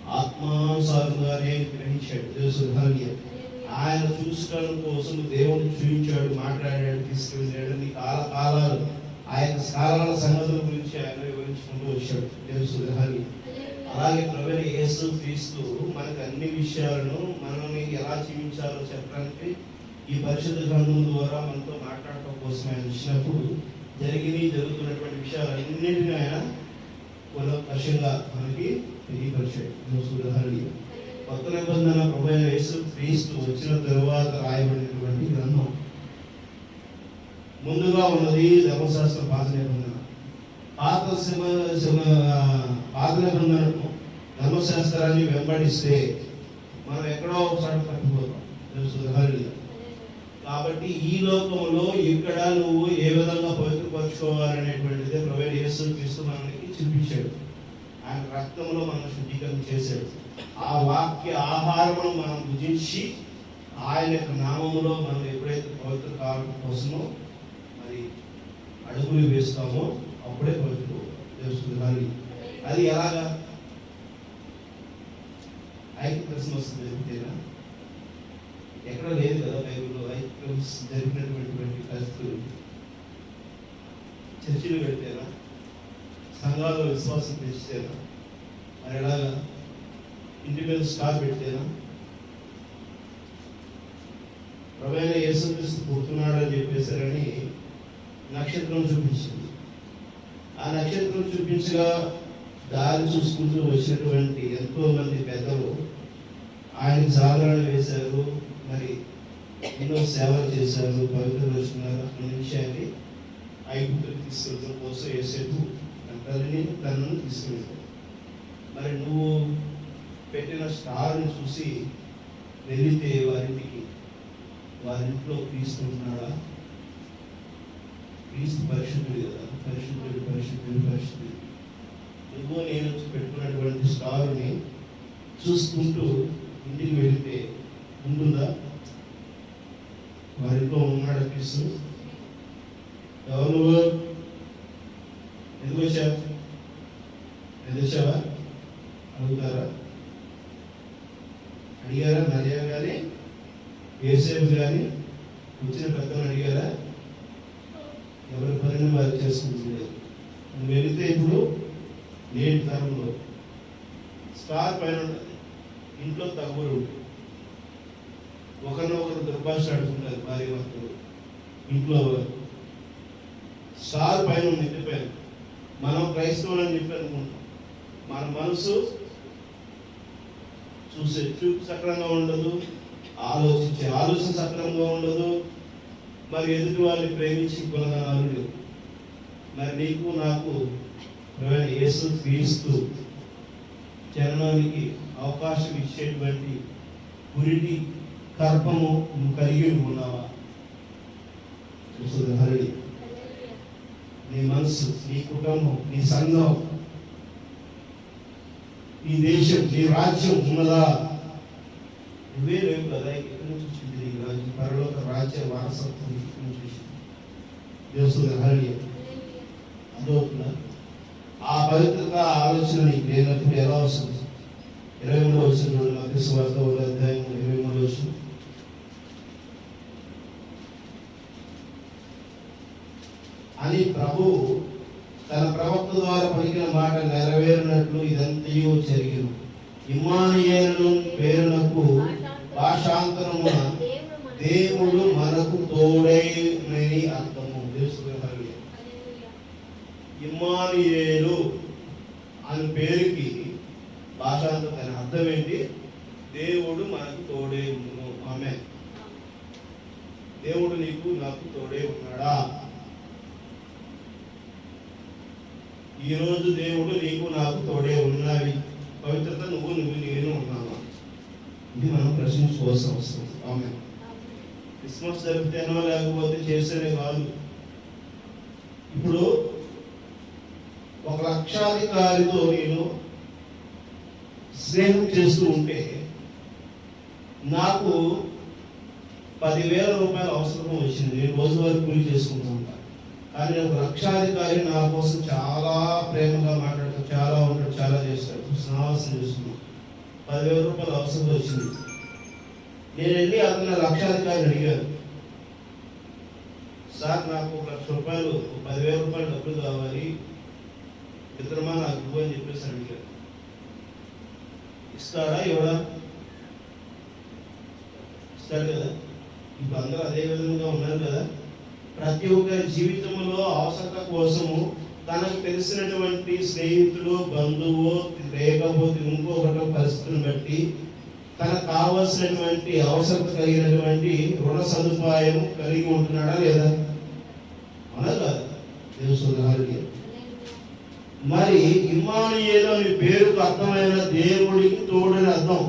ఆత్మానుసారంగానే గ్రహించాడు. హల్లెలూయా. ఆయన చూసుకోవడం కోసం దేవుడు చూపించాడు, మాట్లాడాడు, తీసుకెళ్ళాడు. నీ కాలాలు ఆయన కాలాల సంగతుల గురించి ఆయన వివరించుకుంటూ వచ్చాడు. హల్లెలూయా. అలాగే ప్రభువైన యేసు క్రీస్తు మనకు అన్ని విషయాలను మనల్ని ఎలా జీవించాలో చెప్పడానికి ఈ పరిశుద్ధ గ్రంథం ద్వారా మనతో మాట్లాడటం కోసం ఆయన వచ్చినప్పుడు జరుగుతున్నటువంటి విషయాలన్నింటినీ ఆయన కులవశంగా మనకి తెలియపరిచాడు. హల్లెలూయా. కొత్త నిబంధన ప్రభువైన యేసు క్రీస్తు వచ్చిన తరువాత రాయబడినటువంటి గ్రంథం. ముందుగా ఉన్నది ధర్మశాస్త్రం, పాత నిబంధన. పాత నిబంధనను ధర్మశాస్త్రాన్ని వెంబడిస్తే మనం ఎక్కడో ఒకసారి తప్పిపోతాం. హల్లెలూయా. కాబట్టి ఈ లోకంలో ఇక్కడ నువ్వు ఏ విధంగా పవిత్రపరచుకోవాలనేటువంటిది ప్రభువైన యేసు క్రీస్తు మనకి చూపించాడు. ఆయన రక్తంలో మనం శుద్ధీకరణ చేశాడు. ఆ వాక్య ఆహారమును మనం భుజించి ఆయన యొక్క నామములో మనం ఎప్పుడైతే పవిత్ర కావడం కోసమో మరి అడుగులు వేస్తామో అప్పుడే పవిత్ర తెలుస్తుంది. అది ఎలాగా? ఐక్య క్రిస్మస్ జరిగితేనా? ఎక్కడ లేదు కదా బైబిల్లో ఐక్య జరిగినటువంటి పరిస్థితులు. చర్చిలు పెడితేనా? సంఘాల్లో విశ్వాసం పెంచితేనా? మరి ఎలాగా? ఇంటి మీద స్టార్ పెడితేనా? ప్రభువైన యేసుక్రీస్తు పుడుతున్నాడు అని చెప్పేసారని నక్షత్రం చూపించింది. ఆ నక్షత్రం చూపించగా దారి చూసుకుంటూ వచ్చినటువంటి ఎంతో మంది పెద్దలు ఆయన జాగరణ వేశారు, మరి ఎన్నో సేవలు చేశారు, పవిత్ర వచ్చినారు. అక్కడి నుంచి ఆయన ఐగుప్తులకు తీసుకెళ్ళడం కోసం యోసేపు తనను తీసుకెళ్తాడు. మరి నువ్వు పెట్టిన స్టార్ని చూసి వెళితే వారింట్లో క్రీస్తు ఉంటున్నాడా? క్రీస్తు పరిశుద్ధుడు కదా, పరిశుద్ధుడు. నువ్వు నేను పెట్టుకున్నటువంటి స్టార్ని చూసుకుంటూ ఇంటికి వెళితే ఉంటుందా? వారిలో ఉన్నాడా క్రీస్తు? ఎవరు ఎందుకు వచ్చావా అడుగుతారా? అడిగారా? మరియా కానీ యోసేపు కానీ వచ్చిన పెద్దలు అడిగారా? ఎవరి పనిని వారు చేసుకుంటున్నారు. నువ్వు వెళితే ఇప్పుడు నేటి తరంలో స్టార్ పైన ఇంట్లో తగులు ఉంటుంది, ఒకరినొకరు దుర్భాష ఆడుకుంటారు భార్య భర్తలు ఇంట్లో. స్టార్ పైన మిద్ది పైన మనం క్రైస్తవులని చెప్పి అనుకుంటాం. మన మనసు చూపు సక్రంగా ఉండదు, ఆలోచన సక్రంగా ఉండదు, మరి ఎదుటి వాళ్ళని ప్రేమించి గుణగణాలు లేవు. మరి నీకు నాకు యేసు క్రీస్తు జననానికి అవకాశం ఇచ్చేటువంటి గురిటి కర్పము నువ్వు కలిగి ఉన్నావా? హరి నీ మనసు, నీ కుటుంబం, నీ సంఘం, నీ దేశం, నీ రాజ్యం ఉన్నదా? నువ్వే లేవు కదా. ఎక్కడి నుంచి వచ్చింది నీ రాజ్యం? పరలోక రాజ్య వారసత్వం ఎక్కడి నుంచి వచ్చింది? దేవస్తున్న హరి అదవుతుందా? ఆ పవిత్రత ఆలోచన నీకు లేనప్పుడు ఎలా వస్తుంది? 23వ వచనం మత్తయి సువార్త 1వ అధ్యాయం 23వ వచనం. అని ప్రభువు తన ప్రవక్త ద్వారా పలికిన మాట నెరవేరినట్లు ఇదంతయు జరిగిను. ఇమ్మానుయేలు పేరునకు భాషాంతరమున దేవుడు మనకు తోడైనని అర్థము. ఇమ్మానుయేలు అని పేరుకి భాషాంతరం అర్థం ఏంటి? దేవుడు మనకు తోడే ఉండును. ఆమేన్. దేవుడు నీకు నాకు తోడే ఉన్నాడా? ఈరోజు దేవుడు నీకు నాకు తోడే ఉన్నవి. పవిత్రత నువ్వు నేను ఉన్నావా? ఇది మనం ప్రశ్నించుకోవాల్సిన అవసరం. ఆమేన్. క్రిస్మస్ జరిపితేనో లేకపోతే చేసేనే కాదు. ఇప్పుడు ఒక లక్షాధికారితో నేను స్నేహం చేస్తూ ఉంటే నాకు 10,000 రూపాయలు అవసరం వచ్చింది. నేను రోజువారీ కూలి చేసుకుంటూ ఉంటాను. కానీ ఒక లక్షాధికారి నా కోసం చాలా ప్రేమగా మాట్లాడతాడు, చాలా ఉంటాడు, చాలా చేస్తాడు, సమావేశం చేస్తున్నాడు. 10,000 రూపాయలు అవసరం వచ్చింది. నేను వెళ్ళి అతను లక్షాధికారిని అడిగాను, సార్ నాకు 1,00,000 రూపాయలు 10,000 రూపాయలు డబ్బులు కావాలి, ఇద్దరమా నాకు ఇవ్వు అని చెప్పేసి అడిగారు. ఇస్తాడా? ఇవ్వడా? ఇస్తాడు కదా. ఇప్పుడు అందరూ అదే విధంగా ఉన్నారు కదా. ప్రతి ఒక్కరి జీవితంలో అవసరత కోసము తనకు తెలిసినటువంటి స్నేహితుడు, బంధువు, లేకపోతే ఇంకొకటి పరిస్థితిని బట్టి తనకు కావలసినటువంటి అవసరత కలిగినటువంటి రుణ సదుపాయం కలిగి ఉంటున్నాడా లేదా? అవునా కాదు? దేవుని మరి ఇమ్మానుయేలు అనే పేరుకు అర్థమైన దేవుడికి తోడని అర్థం.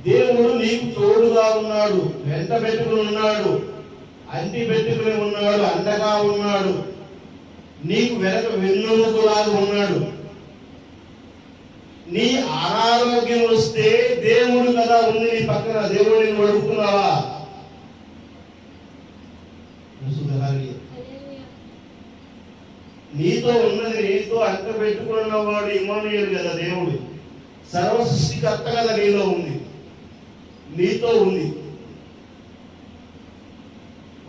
దేవుడు నీకు తోడుగా ఉన్నాడు, వెంట పెట్టుకుని ఉన్నాడు, అంటి పెట్టుకుని ఉన్నాడు, అండగా ఉన్నాడు, నీకు వెనక వెన్నుముకలాగా ఉన్నాడు. నీ అనారోగ్యం వస్తే దేవుడు కదా ఉంది నీ పక్కన. దేవుడిని అడుగుతున్నావా? నీతో ఉన్నది, నీతో అంట పెట్టుకున్న వాడు ఇమ్మానుయేలు కదా. దేవుడు సర్వ సృష్టికర్త కదా, నీలో ఉంది, నీతో ఉంది.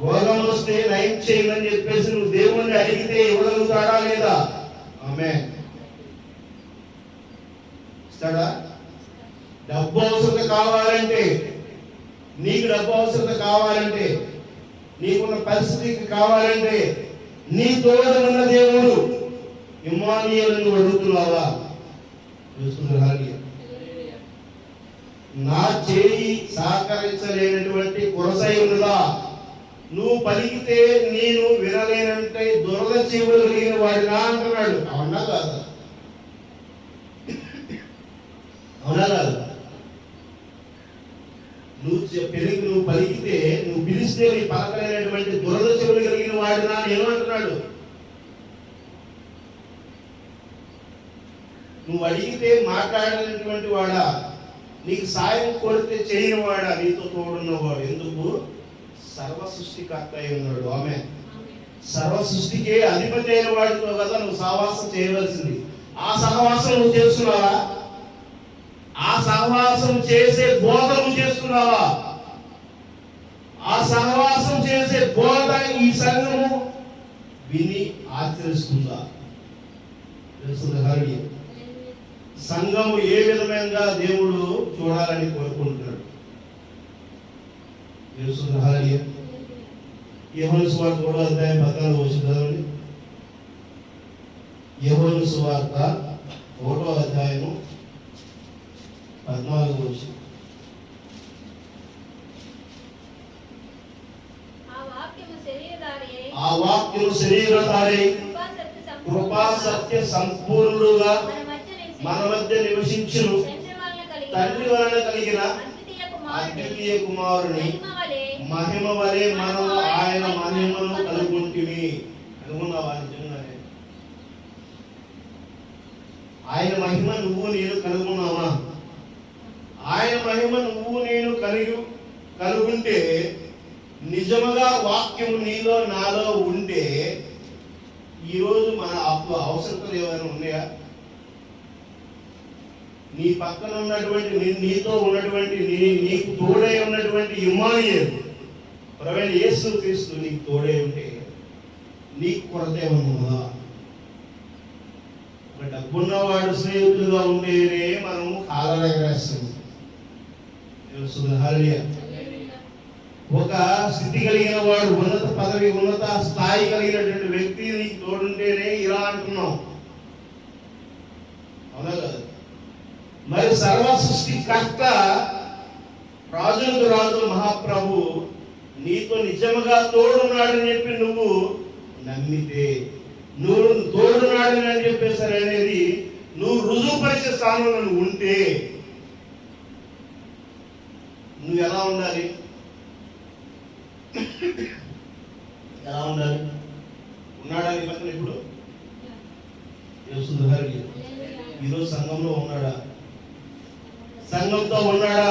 రోగం వస్తే నయం చేయమని చెప్పేసి నువ్వు దేవుణ్ణి అడిగితే ఇవ్వగలుగుతాడా లేదా? ఆమేన్. ఇస్తాడా? డబ్బు అవసరం కావాలంటే, నీకు డబ్బు అవసరం కావాలంటే, నీకున్న పరిస్థితికి కావాలంటే నీ తోడు ఉన్న దేవుడు ఇమ్మానుయేలును అడుగుతున్నావా? నా చేయి సహకరించలేనటువంటి కొరసైనులా నువ్వు పలికితే నేను వినలేనంటే దురద చెవులు కలిగిన వాడినా అంటున్నాడు. అవునా కాదా? అవునా కాదు? నువ్వు పలికితే, నువ్వు పిలిస్తే నీ పలకలేనటువంటి దురద చెవులు కలిగిన వాడినా నేను అంటున్నాడు. నువ్వు అడిగితే మాట్లాడలేనటువంటి వాడా, నీకు సాయం కోరితే చేయని వాడా, నీతో తోడున్నవాడు. ఎందుకు? సర్వ సృష్టికర్త అయి ఉన్నాడు. ఆమె సర్వ సృష్టికే అధిపతి అయిన వాడితో కదా నువ్వు సహవాసం చేయవలసింది. ఆ సహవాసం నువ్వు చేస్తున్నావా? ఆ సహవాసం చేసే బోధ నువ్వు చేస్తున్నావా? ఆ సహవాసం చేసే బోధ ఈ సంఘము విని ఆచరిస్తుందా? తెలుస్తుంది. సంఘము ఏ విధంగా దేవుడు చూడాలని కోరుకుంటున్నాడు. యోహాను సువార్త 3వ అధ్యాయం 14వ వచనం చదవండి. యోహాను సువార్త 1వ అధ్యాయము 14వ వచనం. ఆ వాక్యము శరీరధారి కృపా సత్య సంపూర్ణుడుగా మన మధ్య నివసించును తండ్రి వలన కలిగిన అద్వితీయ కుమారుని మహిమ వలె మనం ఆయన మహిమను కలుగుంటిమి. అనుకున్నావా? నిజంగానే ఆయన మహిమ నువ్వు నేను కలుగున్నావా? ఆయన మహిమ నువ్వు నేను కలుగుంటే, నిజముగా వాక్యము నీలో నాలో ఉంటే, ఈరోజు మన అవసరతలు ఏమైనా ఉన్నాయా? నీ పక్కన ఉన్నటువంటి, నీతో ఉన్నటువంటి, నీకు తోడై ఉన్నటువంటి ఇమ్మానుయేలు ప్రభువైన యేసు క్రీస్తు నీకు తోడై ఉంటే నీకు కొరత ఏమన్నా? ఒక డబ్బున్నవాడు స్నేహితులుగా ఉండేనే మనము కాలరెగరేస్తాము. ఒక స్థితి కలిగిన వాడు, ఉన్నత పదవి, ఉన్నత స్థాయి కలిగినటువంటి వ్యక్తి నీకు తోడుంటేనే ఇలా అంటున్నాం. అవునా కాదు? మరి సర్వ సృష్టికర్త రాజులకు రాజు మహాప్రభు నీతో నిజముగా తోడున్నాడని చెప్పి నువ్వు నమ్మితే, నువ్వు తోడున్నాడని చెప్పేసరి అనేది నువ్వు రుజువుపరిచే స్థానంలో నువ్వు ఉంటే నువ్వు ఎలా ఉండాలి? ఎలా ఉండాలి? ఉన్నాడా నీ పక్కన? ఇప్పుడు ఈరోజు సంఘంలో ఉన్నాడా? సంఘంతో ఉన్నాడా?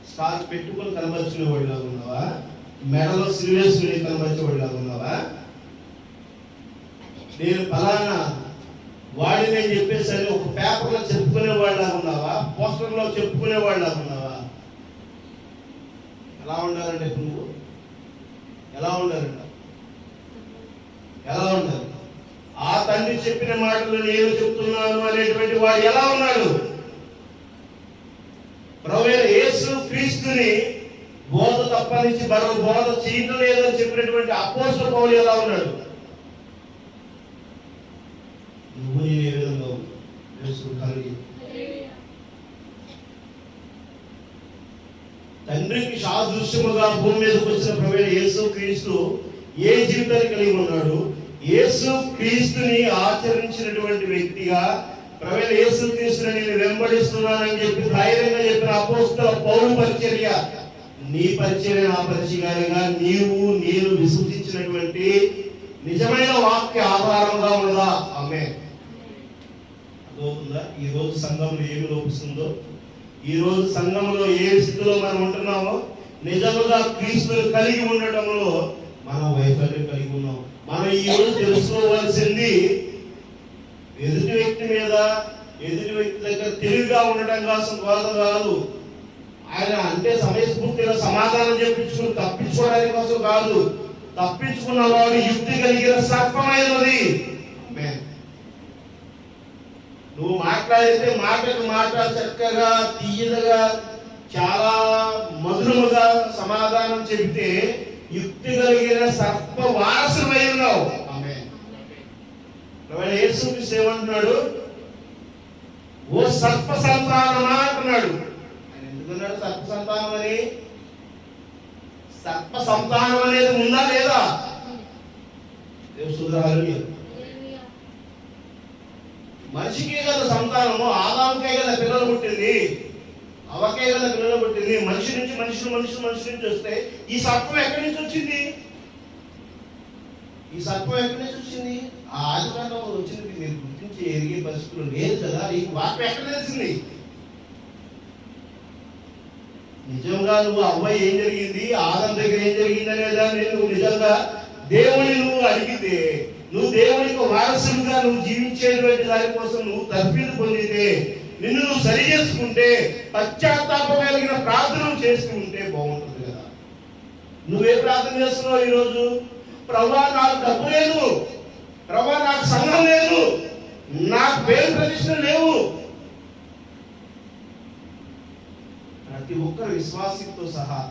స్కార్ఫ్ పెట్టుకుని కనబరుచుకునేవాడిలాగా ఉన్నావా? మెడలో సిల్వేసుకుని కనబరిచేవాడిలాగా ఉన్నావా? నేను ఫలానా వాడిని అని చెప్పేసి ఒక పేపర్లో చెప్పుకునేవాడిలాగా ఉన్నావా? పోస్టర్లో చెప్పుకునేవాడిలాగా ఉన్నావా? ఎలా ఉండాలంటే నువ్వు ఎలా ఉండాలంట? ఎలా ఉండాలి? ఆ తండ్రి చెప్పిన మాటలు నేను చెప్తున్నాను అనేటువంటి వాడు ఎలా ఉన్నాడు? ప్రభువైన యేసు క్రీస్తుని బోధ తప్పనించి మరో బోధ చేయడం లేదని చెప్పినటువంటి అపోస్తలుడు పౌలు ఎలా ఉన్నాడు? నువ్వు ఏ విధంగా తండ్రికి సాదృశ్యముగా భూమి మీదకి వచ్చిన ప్రభువైన యేసు క్రీస్తు ఏ జీవితాన్ని కలిగి ఉన్నాడు? యేసు క్రీస్తుని ఆచరించినటువంటి వ్యక్తిగా ప్రభువైన యేసు క్రీస్తుని నేను వెంబడిస్తున్నానని చెప్పి ధైర్యంగా చెప్పిన అపోస్తలుడు పౌలు పరిచర్య నీ పరిచర్య, నా పరిచర్యగా నీవు నేను విశ్వసించినటువంటి నిజమైన వాక్య ఆధారంగా ఉన్నదా? ఆమేన్. అర్థమవుతుందా? ఈ రోజు సంఘంలో ఏమి లోపిస్తుందో, ఈ రోజు సంఘంలో ఏ స్థితిలో మనం ఉంటున్నామో, నిజముగా క్రీస్తుని కలిగి ఉండటంలో మనం వైఫల్యం కలిగి ఉన్నాం. మనం ఈ రోజు తెలుసుకోవాల్సింది ఎదుటి వ్యక్తి మీద, ఎదుటి వ్యక్తి దగ్గర తెలివిగా ఉండటం కోసం కాదు. ఆయన అంటే సమయస్ఫూర్తిగా సమాధానం చెప్పించుకుని తప్పించుకోవడానికి కోసం కాదు. తప్పించుకున్న వాడు యుక్తి కలిగిన సర్పమైనది. నువ్వు మాట్లాడితే మాటకు మాట చక్కగా తీయగా చాలా మధురముగా సమాధానం చెబితే యుక్తి కలిగిన సర్ప వారసుమై ఉన్నావు. యేసుక్రీస్తు ఏమంటున్నాడు? ఓ సర్ప సంతానమా అంటున్నాడు. ఆయన ఎందుకన్నాడు సర్ప సంతానం అని? సర్ప సంతానం అనేది ఉందా లేదా? మనిషికే కదా సంతానము, ఆదాముకే కదా పిల్లలు పుట్టింది, అవకే కదా పిల్లలు పుట్టింది. మనిషి నుంచి మనుషులు నుంచి వస్తే ఈ సర్పం ఎక్కడి నుంచి వచ్చింది? ఈ సర్పం ఎక్కడి నుంచి వచ్చింది? ఆ ఆదికాండంలో వచ్చింది. మీరు గుర్తించి ఎరిగే పరిస్థితులు లేదు కదా. ఈ వాక్యం ఎక్కడ తెలిసింది? నిజంగా నువ్వు అవ్వాయి ఏం జరిగింది, ఆదం దగ్గర ఏం జరిగింది అనేదాన్ని నువ్వు నిజంగా దేవుని నువ్వు అడిగితే, నువ్వు దేవునికి వారసులుగా నువ్వు జీవించేటువంటి దానికోసం నువ్వు తర్ఫీదు పొందితే, నిన్ను నువ్వు సరి చేసుకుంటే, పశ్చాత్తాపం కలిగిన ప్రార్థనలు చేసుకుంటే బాగుంటుంది కదా. నువ్వే ప్రార్థన చేస్తున్నావు ఈరోజు? ప్రభువా నాకు డబ్బు లేదు, ప్రభువా నాకు సంఘం లేదు, నాకు పేరు ప్రతిష్టలు లేవు. ప్రతి ఒక్కరు విశ్వాసంతో సహా,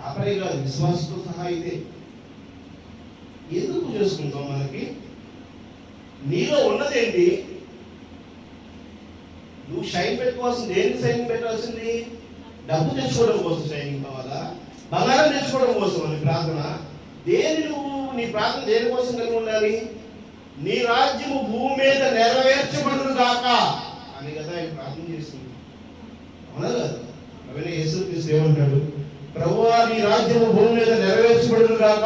ఆపరే కాదు, విశ్వాసంతో సహా అయితే ఎందుకు చేసుకుంటాం? మనకి నీలో ఉన్నదేంటి? నువ్వు షైన్ పెట్టుకోవాల్సిన దేనికి షైనింగ్ పెట్టాల్సింది? డబ్బు తెచ్చుకోవడం కోసం షైనింగ్ కావాలా? బంగారం తెచ్చుకోవడం కోసం అని ప్రార్థన? దేని నువ్వు నీ ప్రార్థన దేనికోసం కలిగి ఉండాలి? నీ రాజ్యము భూమి మీద నెరవేర్చబడును గాక అని కదా ఆయన ప్రార్థన చేస్తుంది. అవునా కదా? అవన్నీ యేసుక్రీస్తు ఏమంటాడు? ప్రభువా నీ రాజ్యము భూమి మీద నెరవేర్చబడును గాక,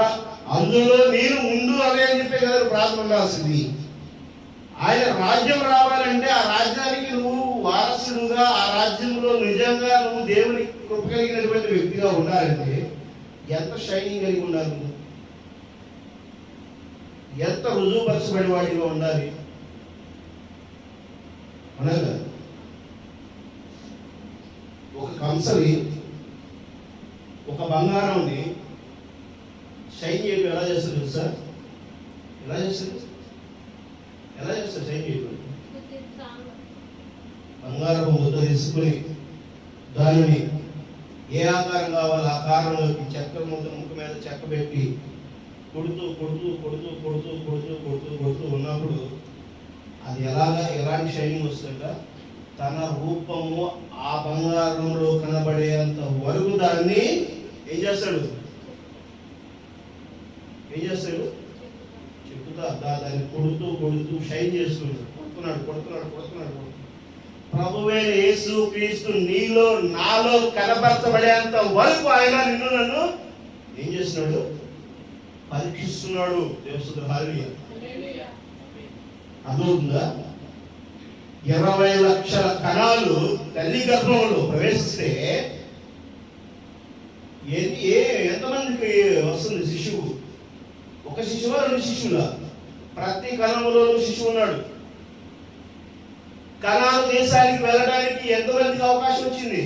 అందులో నేను ఉండు అనే అని చెప్పే కదా ప్రార్థన ఉండాల్సింది. ఆయన రాజ్యం రావాలంటే ఆ రాజ్యానికి నువ్వు వారసుడుగా, ఆ రాజ్యంలో నిజంగా నువ్వు దేవుని కృప కలిగినటువంటి వ్యక్తిగా ఉండాలంటే ఎంత షైనింగ్ కలిగి ఉండాలి, ఎంత రుజువుపరచబడి వాడిగా ఉండాలి. అనగా ఒక కంసలి ఒక బంగారాన్ని షైన్ చేయడం ఎలా చేస్తారు తెలుసా? ఎలా చేస్తారు షైన్ చేయడం? బంగారపు ముద్ద తీసుకుని దానిని ఏ ఆకారం కావాలో ఆ ఆకారంలోకి చెక్క ముక్క మీద చెక్క పెట్టి కొడుతూ ఉన్నప్పుడు అది ఎలాంటి షైనింగ్ వస్తుందంట? తన రూపము ఆ బంగారంలో కనబడేంత వరకు దాన్ని ఏం చేస్తాడు? చెప్పుతా దాన్ని కొడుతూ షైన్ చేస్తున్నాడు. కొడుతున్నాడు. ప్రభువైన యేసుక్రీస్తు నీలో నాలో కనబరచబడేంత వరకు ఆయన నిన్ను నన్ను ఏం చేస్తున్నాడు? పరీక్షిస్తున్నాడు. దేవస్తుడు హల్లెలూయా. అర్థమవుతుందా? 20 లక్షల కణాలు తల్లి గర్భంలో ప్రవేశిస్తే ఎంతమందికి వస్తుంది శిశువు? ఒక శిశువా, 2 శిశువులా? ప్రతి కణంలోనూ శిశువు ఉన్నాడు. కణాలు దేశానికి వెళ్ళడానికి ఎంతమందికి అవకాశం వచ్చింది?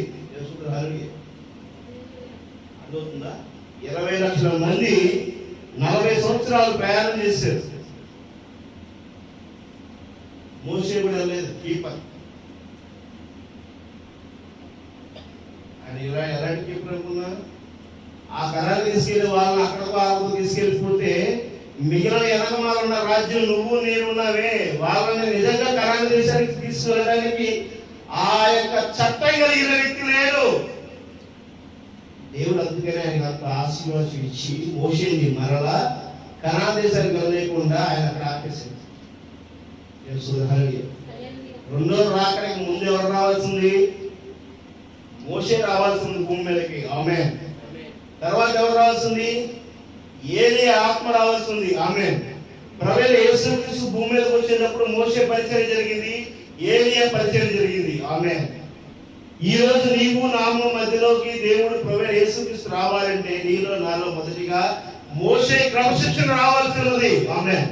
అర్థమవుతుందా? 20 లక్షల మంది 40 సంవత్సరాలు ప్రయాణం చేశారు. మోసే కూడా లేదు, కీపర్. ఆయన ఎలాంటి కీపర్ అనుకున్నా? ఆ కణాలు తీసుకెళ్లి వాళ్ళని అక్కడికి తీసుకెళ్ళిపోతే మిగిలిన వెనకమాల ఉన్న రాజ్యం నువ్వు నేను ఉన్నావే, వాళ్ళని నిజంగా కణాల దేశానికి తీసుకువెళ్ళడానికి ఆ యొక్క చట్టం కలిగిన వ్యక్తి లేడు. దేవుడు అందుకనే ఆయన అంత ఆశీర్వాదం ఇచ్చి మోషేని మరలా కనాన దేశానికి వెళ్ళలేకుండా ఆయన అక్కడ ఆపేశాడు. రెండో రాకడానికి ముందు ఎవరు రావాల్సింది? మోషే రావాల్సింది భూమి మీదకి. ఆమేన్. తర్వాత ఎవరు రావాల్సింది? ఏలియా ఆత్మ రావాల్సింది. ఆమేన్. ప్రభువైన యేసుక్రీస్తు భూమి మీదకి వచ్చేటప్పుడు మోషే పరిచర్య జరిగింది, ఏలియా పరిచర్య జరిగింది. ఆమేన్. ఈ రోజు నీవు నాము మధ్యలోకి దేవుడు ప్రభువైన యేసుక్రీస్తు రావాలంటే నీలో నాలో మొదటిగా మోషే క్రమశిక్షణ రావాల్సినది. ఆమేన్.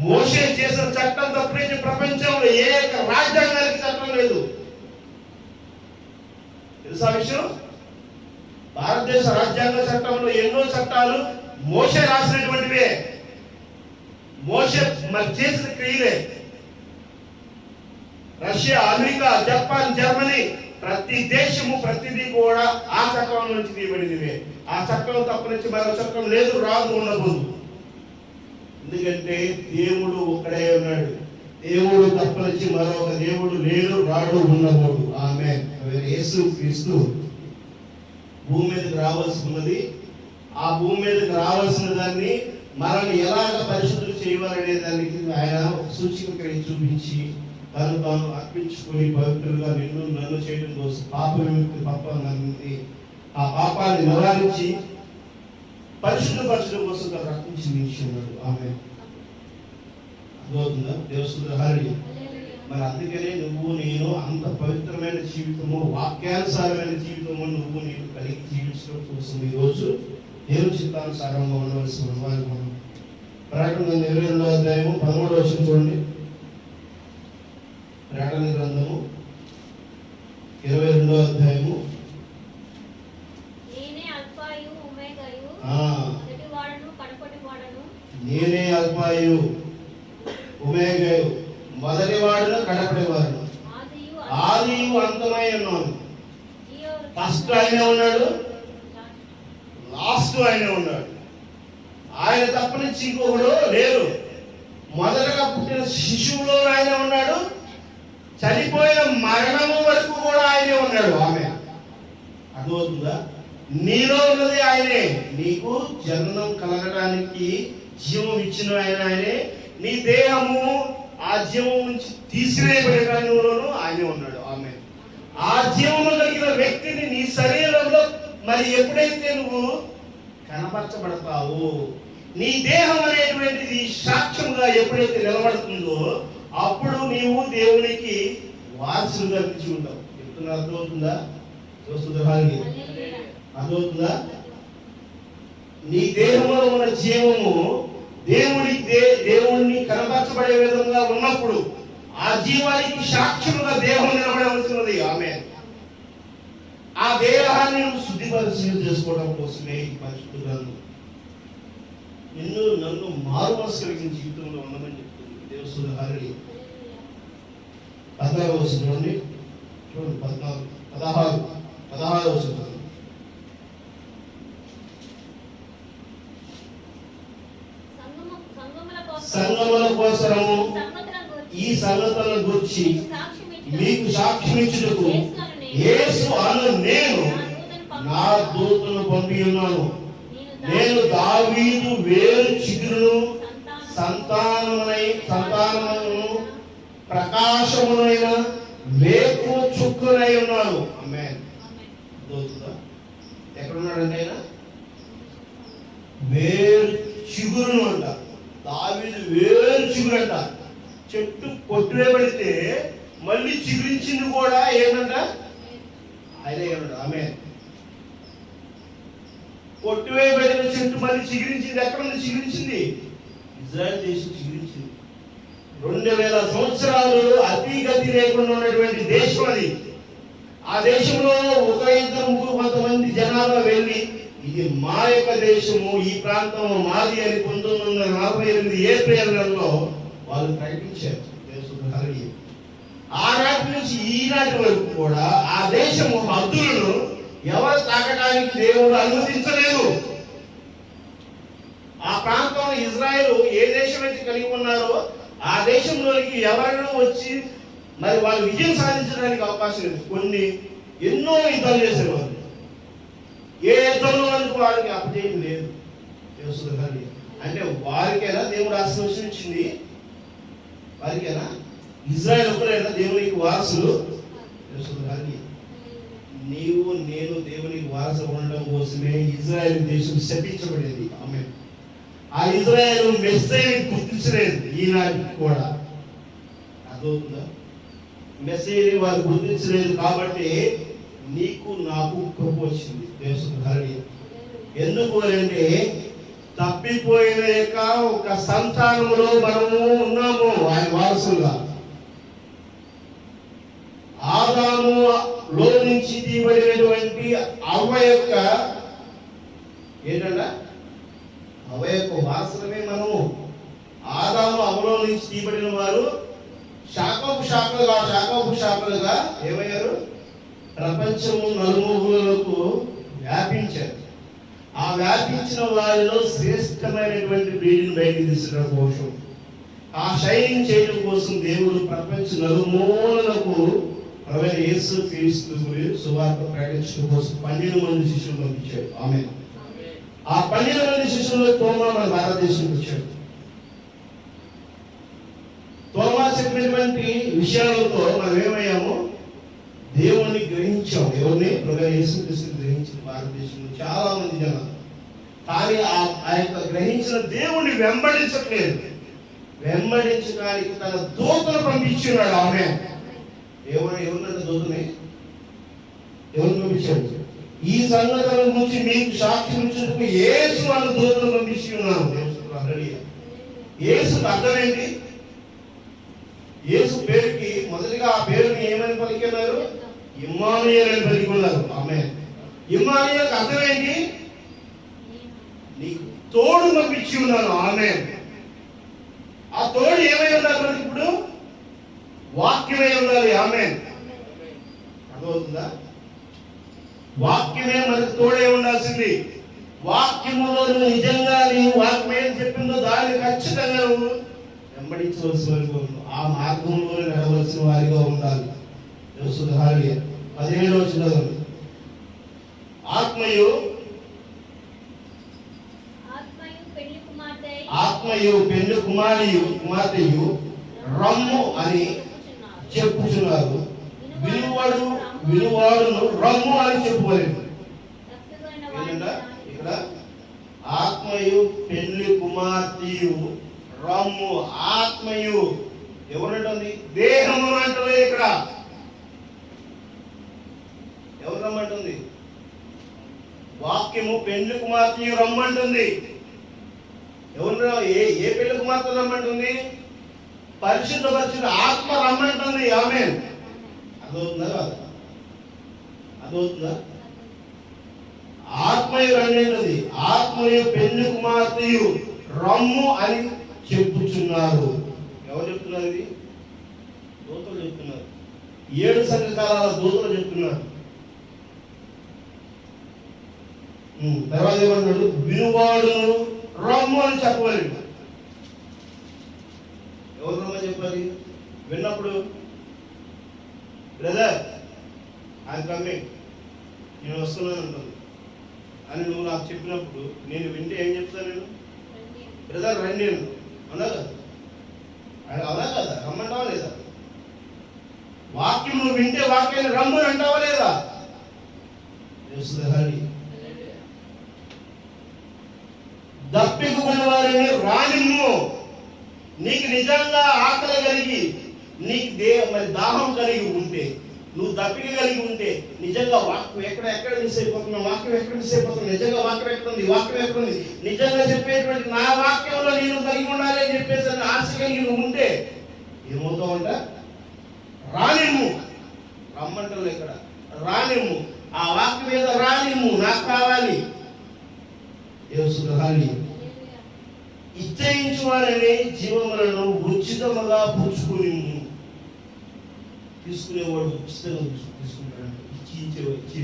మోషే చేసిన చట్టం తప్పించి ప్రపంచంలో ఏ రాజ్యాంగానికి చట్టం లేదు. తెలుసా విషయం? భారతదేశ రాజ్యాంగ చట్టంలో ఎన్నో చట్టాలు మోషే రాసినటువంటివే, మోషే మరి చేసిన క్రియలే. రష్యా, అమెరికా, జపాన్, జర్మనీ ప్రతి దేశము ప్రతిదీ కూడా ఆ చట్టం నుంచి తీయబడింది. ఆ చట్టం తప్ప నుంచి మరో చట్టం లేదు, రాదు, ఉండబోదు. ఎందుకంటే దేవుడు ఒక్కడే ఉన్నాడు. దేవుడు తప్పనిచ్చి మరొక దేవుడు లేడు, రాడు, ఉన్నవాడు. ఆమేన్. యేసు క్రీస్తు భూమి మీదకి రావాల్సి ఉన్నది. ఆ భూమి మీదకి రావాల్సిన దాన్ని మనల్ని ఎలాగ పరిశుద్ధులు చేయాలనే దానికి ఆయన సూచిక చూపించి తాను అర్పించుకొని పవిత్రులుగా నన్ను చేయడం కోసం పాప విముక్తి ఆ పాపాన్ని నివారించి పరిశుద్ధపరచడం కోసం తన రక్తం చిందించున్నాడు. ఆమె అర్థమవుతుందా? దేవసుందరహారి. మరి అందుకనే నువ్వు నేను అంత పవిత్రమైన జీవితము, వాక్యానుసారమైన జీవితము నువ్వు నేను కలిగి జీవించడం కోసం ఈరోజు దేవుని చిత్తానుసారంగా ఉండవలసిన వారు మనం. ప్రకటన 22వ అధ్యాయము 13వ వచనం చూడండి. ప్రకటన గ్రంథము 22వ అధ్యాయము. నేనే అల్ఫాయు ఒమేగాయు, మొదటివాడును కడపటివాడును, ఆదియు అంతమై ఉన్నాను. ఫస్ట్ ఆయనే ఉన్నాడు, లాస్ట్ ఆయనే ఉన్నాడు. ఆయన తప్పనిచ్చి ఇంకొకడు లేరు. మొదటగా పుట్టిన శిశువులో ఆయన ఉన్నాడు, చనిపోయిన మరణము వరకు కూడా ఆయనే ఉన్నాడు. ఆమె అర్థమవుతుందా? నీలో ఉన్నది ఆయనే. నీకు జన్మం కలగడానికి జీవం ఇచ్చిన ఆయనే. నీ దేహము ఆ జీవం నుంచి తీసివేయబడటానిలోనూ ఆయనే ఉన్నాడు. ఆమె ఆ జీవము కలిగిన వ్యక్తిని నీ శరీరంలో మరి ఎప్పుడైతే నువ్వు కనపరచబడతావు, నీ దేహం అనేటువంటిది సాక్ష్యంగా ఎప్పుడైతే నిలబడుతుందో అప్పుడు నీవు దేవునికి వారసులుగా పిలిచి ఉంటావు. చెప్తున్నా అర్థమవుతుందా? చూస్తుందా? అర్థమవుతుందా? నీ దేహంలో ఉన్న జీవము దేవుడిని కనపరచబడే విధంగా ఉన్నప్పుడు ఆ జీవానికి సాక్ష్యముగా దేహం నిలబడవలసినది. ఆమె ఆ దేహాన్ని శుద్ధిపరిశీలన చేసుకోవడం కోసమే ఈ పరిశుద్ధ గ్రంథం నన్ను మారు మనసు కలిగిన జీవితంలో ఉండమని చెప్తుంది. దేవసుందరహారి 16వ వచనం చూడండి. 16వ వచనం. సంగముల కోసము ఈ సంగతులను గురించి మీకు సాక్ష్యం ఇచ్చుటకు యేసు అను నేను నా దూతను పంపి ఉన్నాను. నేను దావీదు వేరు చిగురును సంతానమును ప్రకాశమునైన వేకు చుక్కునై ఉన్నాను. ఆమేన్. ఎక్కడున్నాడండి ఆయన? వేరు చిగురును అంట. దావీదు వేరు చిగురు అంట. చెట్టు కొట్టివేయబడితే మళ్ళీ చిగురించింది కూడా ఏంటంట? ఆయనే ఏమన్నాడు? ఆమేన్. కొట్టివేయబడిన చెట్టు మళ్ళీ చిగురించింది. ఎక్కడ ఉంది చిగురించింది? ఇజ్రాయెల్ దేశం చిగురించింది. 2000 సంవత్సరాలు అతిగతి లేకుండా ఉన్నటువంటి దేశం అది. ఆ దేశంలో ఒక ఇద్దరు ముగ్గురు కొంతమంది జనాభా వెళ్ళి ఇది మా యొక్క దేశము, ఈ ప్రాంతం మాది అని 1948 ఏప్రిల్ నెలలో వాళ్ళు ప్రకటించారు. ఆనాటి నుంచి ఈనాటి వరకు కూడా ఆ దేశము హద్దులను ఎవరు తాకడానికి దేవుడు అనుమతించలేదు. ఆ ప్రాంతంలో ఇజ్రాయెల్ ఏ దేశం అయితే కలిగి ఉన్నారో ఆ దేశంలోనికి ఎవరైనా వచ్చి మరి వాళ్ళు విజయం సాధించడానికి అవకాశం లేదు. ఎన్నో యుద్ధాలు చేసేవారు. ఏ యుద్ధంలో వారికి అపజయం లేదు. అంటే వారికైనా దేవుడు ఆశీర్వదించింది? వారికైనా ఇజ్రాయెల్ ఒక్కరైనా దేవునికి వారసులు? నీవు నేను దేవునికి వారసు ఉండడం కోసమే ఇజ్రాయెల్ దేశం శపించబడేది. ఆమె ఆ ఇజ్రాయెల్ మెస్సైని గుర్తించలేదు ఈనాటికి కూడా. అర్థమవుతుందా? మెస్సైని వారు గుర్తించలేదు కాబట్టి నీకు నాకు కృప వచ్చింది. దేవసుందరహారి. ఎందుకు అంటే తప్పిపోయిన యొక్క ఒక సంతానములో మనము ఉన్నాము ఆయన వారసులుగా. ఆదాములో నుంచి తీయబడినటువంటి అవ్వ యొక్క ఏంటంట? అవ్వ యొక్క వారసులమే మనము. ఆదాము అవ్వలో నుంచి తీయబడిన వారు శాఖోపు శాఖలుగా ఏమయ్యారు? ప్రపంచము నలుమూలలకు వ్యాపించారు. ఆ వ్యాపించిన వారిలో శ్రేష్టమైనటువంటి వీడిని బయటికి తీసుకోవడం కోసం, ఆ షైనింగ్ చేయడం కోసం దేవుడు ప్రపంచ నలుమూలలకు ప్రభువైన యేసు క్రీస్తు సువార్త ప్రకటించడం కోసం 12 మంది శిష్యులు పంపించాడు. ఆమేన్. ఆ 12 మంది శిష్యుల్లో తోమా మన భారతదేశానికి వచ్చాడు. తోమా చెప్పినటువంటి విషయాలతో మనం ఏమయ్యాము? దేవుణ్ణి గ్రహించాం. ఎవరిని? ప్రభువైన యేసు క్రీస్తుని గ్రహించిన భారతదేశంలో చాలా మంది జనాలు. కానీ ఆ యొక్క గ్రహించిన దేవుణ్ణి వెంబడించట్లేదు. వెంబడించడానికి తన దూతను పంపించున్నాడు. ఆమె ఎవరినంటే దూతని ఎవరిని పంపించాడు? ఈ సంగతుల గురించి మీకు సాక్షి ఇచ్చేందుకు యేసు అన్న దూతను పంపించున్నాను. యేసుకు అర్థం ఏంటి? యేసు పేరుకి మొదటిగా ఆ పేరుని ఏమని పలికినారు? ఇమ్మానుయేల్ అని పలికిన్నారు. ఆమె ఇమ్మానుయేల్కి అర్థం ఏంటి? నీకు తోడు పంపించి ఉన్నాను. ఆమె ఆ తోడు ఏమై ఉండాలి? మనకి ఇప్పుడు వాక్యమై ఉండాలి. ఆమె అర్థమవుతుందా? వాక్యమే మనకు తోడే ఉండాల్సింది. వాక్యములో నువ్వు నిజంగా నీవు వాక్యం ఏం చెప్పిందో దాన్ని ఖచ్చితంగా నువ్వు వెంబడించవలసిన వారిగా ఉన్నావు. ఆ మార్గంలో నడవలసిన వారిగా ఉండాలి. 17వ వచనం ఆత్మయు పెళ్లి కుమార్తెయు రమ్ము అని చెప్పుచున్నారు. వినువాడును రమ్ము అని చెప్పుకోలేదు. ఏంటంట ఇక్కడ? ఆత్మయు పెళ్లి కుమార్తెయు రమ్ము. ఆత్మయు ఎవరంటుంది? దేహము అంటలే. ఇక్కడ ఎవరు రమ్మంటుంది? వాక్యము పెళ్లి కుమార్తెయు రమ్మంటుంది. ఎవరు? ఏ పెళ్లి కుమార్తె రమ్మంటుంది? పరిశుద్ధపరిచిన ఆత్మ రమ్మంటుంది. ఆమేన్. అదవుతుందా? ఆత్మయు రండి. ఆత్మయు పెళ్లి కుమార్తెయు రమ్ము అని చెప్పుచున్నారు. ఎవరు చెప్తున్నారు? ఇది దూతలు చెప్తున్నారు. 7 సంఘకాల దూతలు చెప్తున్నారు. తర్వాత ఏమన్నాడు? వినువాడును రమ్ము అని చెప్పవాలి. ఎవరు రమ్మని చెప్పాలి? విన్నప్పుడు బ్రదర్ ఐఎమ్ కమింగ్, నేను వస్తున్నాను అంటుంది అని నువ్వు నాకు చెప్పినప్పుడు నేను వింటే ఏం చెప్తాను? నేను బ్రదర్ రండి అన్నా కదా? అలా కదా? రమ్మంటావా లేదా? వాక్యం నువ్వు వింటే వాక్యాన్ని రమ్మని అంటావా లేదా? దప్పికున్న వారిని రానిమ్ము. నీకు నిజంగా ఆకలి కలిగి నీకు మరి దాహం కలిగి ఉంటే, నువ్వు దప్పిక కలిగి ఉంటే, నిజంగా వాక్యం ఎక్కడ మిస్ అయిపోతున్నావు? వాక్యం ఎక్కడ మిస్ అయిపోతున్నావు? నిజంగా వాక్యం ఎక్కడుంది? వాక్యం ఎక్కడుంది? నిజంగా చెప్పేటువంటి నా వాక్యంలో నేను కలిగి ఉండాలి అని చెప్పేసి ఆశ కలిగి నువ్వు ఉంటే ఏమవుతావంట? రానిమ్ము. రమ్మంటలే ఇక్కడ. రానిమ్ము. ఆ వాక్యం మీద రానిమ్ము. నాకు కావాలి. ఇచ్చయించువారనే జీవములను ఉచితముగా పుచ్చుకుని. తీసుకునేవాడు ఉచితంగా తీసుకుంటాడు. ఇచ్చి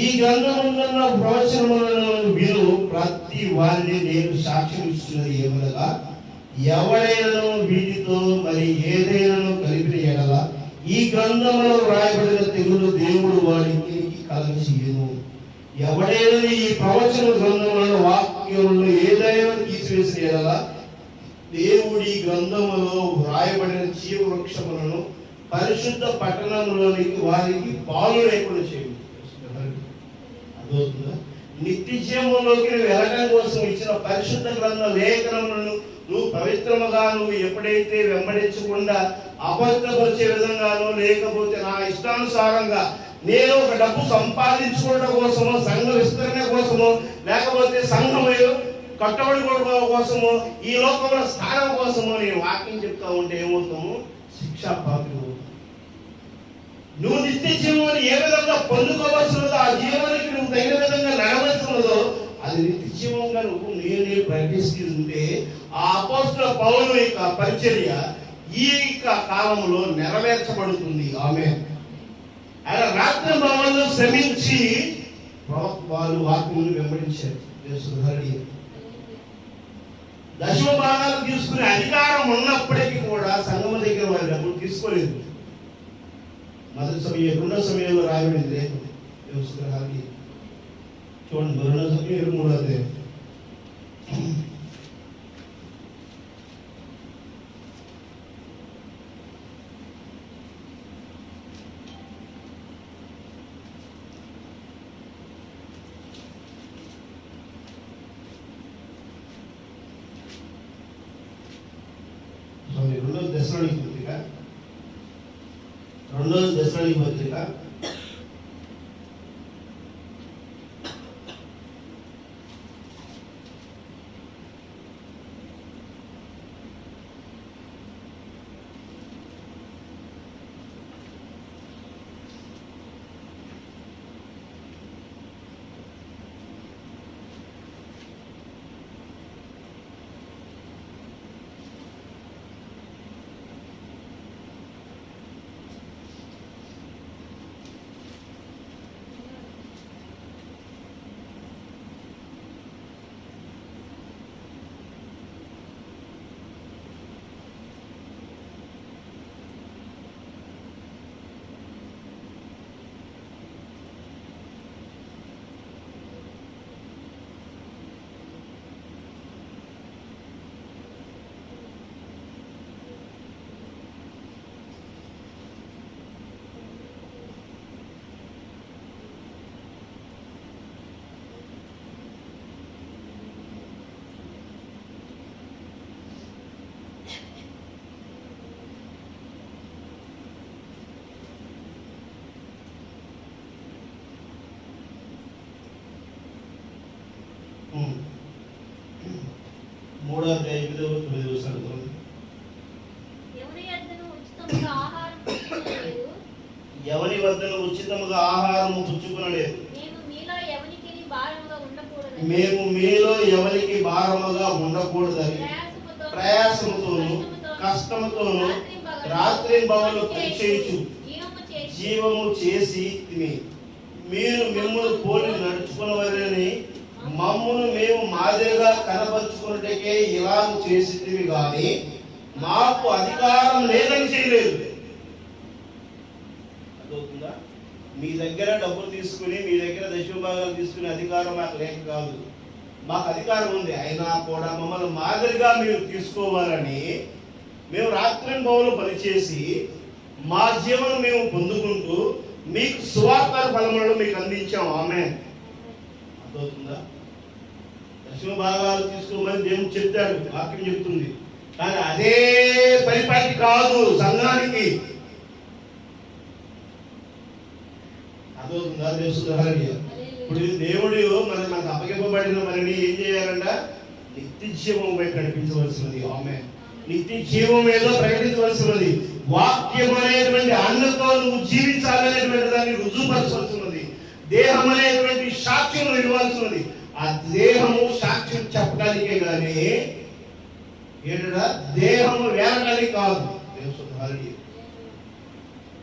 ఈ గ్రంథమున్న ప్రవచనములను విను ప్రతి వారిని నేను సాక్ష్యం ఇస్తున్నది ఏమనగా, ఎవడైనా వీటితో మరి ఏదైనా కలిపిన ఎడల ఈ గ్రంథములో వ్రాయబడిన తెగులు దేవుడు వాడికి కలగచేయును. ఎవడైనా ఈ ప్రవచన గ్రంథములను వాక్యములను ఏదైనా తీసివేసిన ఎడల దేవుడి గ్రంథములో వ్రాయబడిన జీవవృక్షములను పరిశుద్ధ పట్టణంలోనికి వారికి పాలు లేకుండా చేయండి. అర్థమవుతుందా? నిత్య జీవంలోకి వెళ్ళడం కోసం ఇచ్చిన పరిశుద్ధ గ్రంథ లేఖనములను నువ్వు పవిత్రముగా నువ్వు ఎప్పుడైతే వెంబడించకుండా అపవిత్రపరిచే విధంగానో, లేకపోతే నా ఇష్టానుసారంగా నేను ఒక డబ్బు సంపాదించుకోవడం కోసమో, సంఘ విస్తరణ కోసమో, లేకపోతే సంఘం కట్టబడి కోసమో, ఈ లోకంలో స్థానం కోసమో నేను వాక్యం చెప్తా ఉంటే ఏమవుతాము? శిక్షాపాత్రులు. నువ్వు నిత్య జీవాన్ని ఏ విధంగా పొందుకోవాల్సినదో, ఆ జీవానికి నువ్వు తగిన విధంగా నడవలసినదో అది నిత్య జీవంగా నువ్వు నేను ప్రకటిస్తూ ఉంటే ఆ అపోస్తలుల పౌలు యొక్క పరిచర్య ఈ కాలంలో నెరవేర్చబడుతుంది. ఆమె ఆయన రాత్రి భావంలో శ్రమించి వాళ్ళు వాక్యమును వెంబడించారు. హల్లెలూయా. దశమ భాగాలు తీసుకునే అధికారం ఉన్నప్పటికీ కూడా సంఘం దగ్గర వారి డబ్బులు తీసుకోలేదు. మొదటి సమయం రెండో సమయంలో రాయబడింది లేకపోతే చూడండి, రెండో సమయం 23వ అధ్యాయం. రెండో దశలోనికి పత్రిక మూడో అధ్యాయం 8వ వచనం. ఎవని వద్దను ఉచితముగా ఆహారము పుచ్చుకొనలేదు. మేము మీలో ఎవరికి భారముగా ఉండకూడదని ప్రయాసముతోను కష్టముతోను రాత్రింబవళ్ళు పనిచేయుచు జీవము చేసి మీరు మిమ్మల్ని పోలి నడుచుకున్నవారని మమ్మును మేము మాదిరిగా కనబరుచుకున్నట్టుకే ఇలా చేసితివి గాని మాకు అధికారం లేదని చేయలేదు. అర్థమవుతుందా? మీ దగ్గర డబ్బులు తీసుకుని మీ దగ్గర దశమ భాగాలు తీసుకునే అధికారం మాకు లేక కాదు, మాకు అధికారం ఉంది. అయినా కూడా మమ్మల్ని మాదిరిగా మీరు తీసుకోవాలని మేము రాత్రింబవళ్ళు పనిచేసి మా జీవనం మేము పొందుకుంటూ మీకు సువార్త ఫలములను మీకు అందించాం. ఆమేన్. అర్థమవుతుందా? దశమ భాగాలు తీసుకోమని దేవుడు చెప్తాడు, వాక్యం చెప్తుంది. కానీ అదే పరిపాటి కాదు సంఘానికి. అర్థమవుతుందా? ఇప్పుడు దేవుడు మనకు అప్పగింపబడిన మనని ఏం చేయాలంట? నిత్య జీవం వైపు నడిపించవలసినది. ఆమేన్. నిత్య జీవం ఏదో ప్రకటించవలసినది. వాక్యం అనేటువంటి అన్నతో నువ్వు జీవించాలనేటువంటి దాన్ని రుజువుపరచవలసినది. దేహం అనేటువంటి సాక్ష్యం ఇవ్వాల్సినది. ఆ దేహము సాక్ష్యం చెప్పడానికే కానీ ఏంటంటే దేహము వేరడానికి కాదు.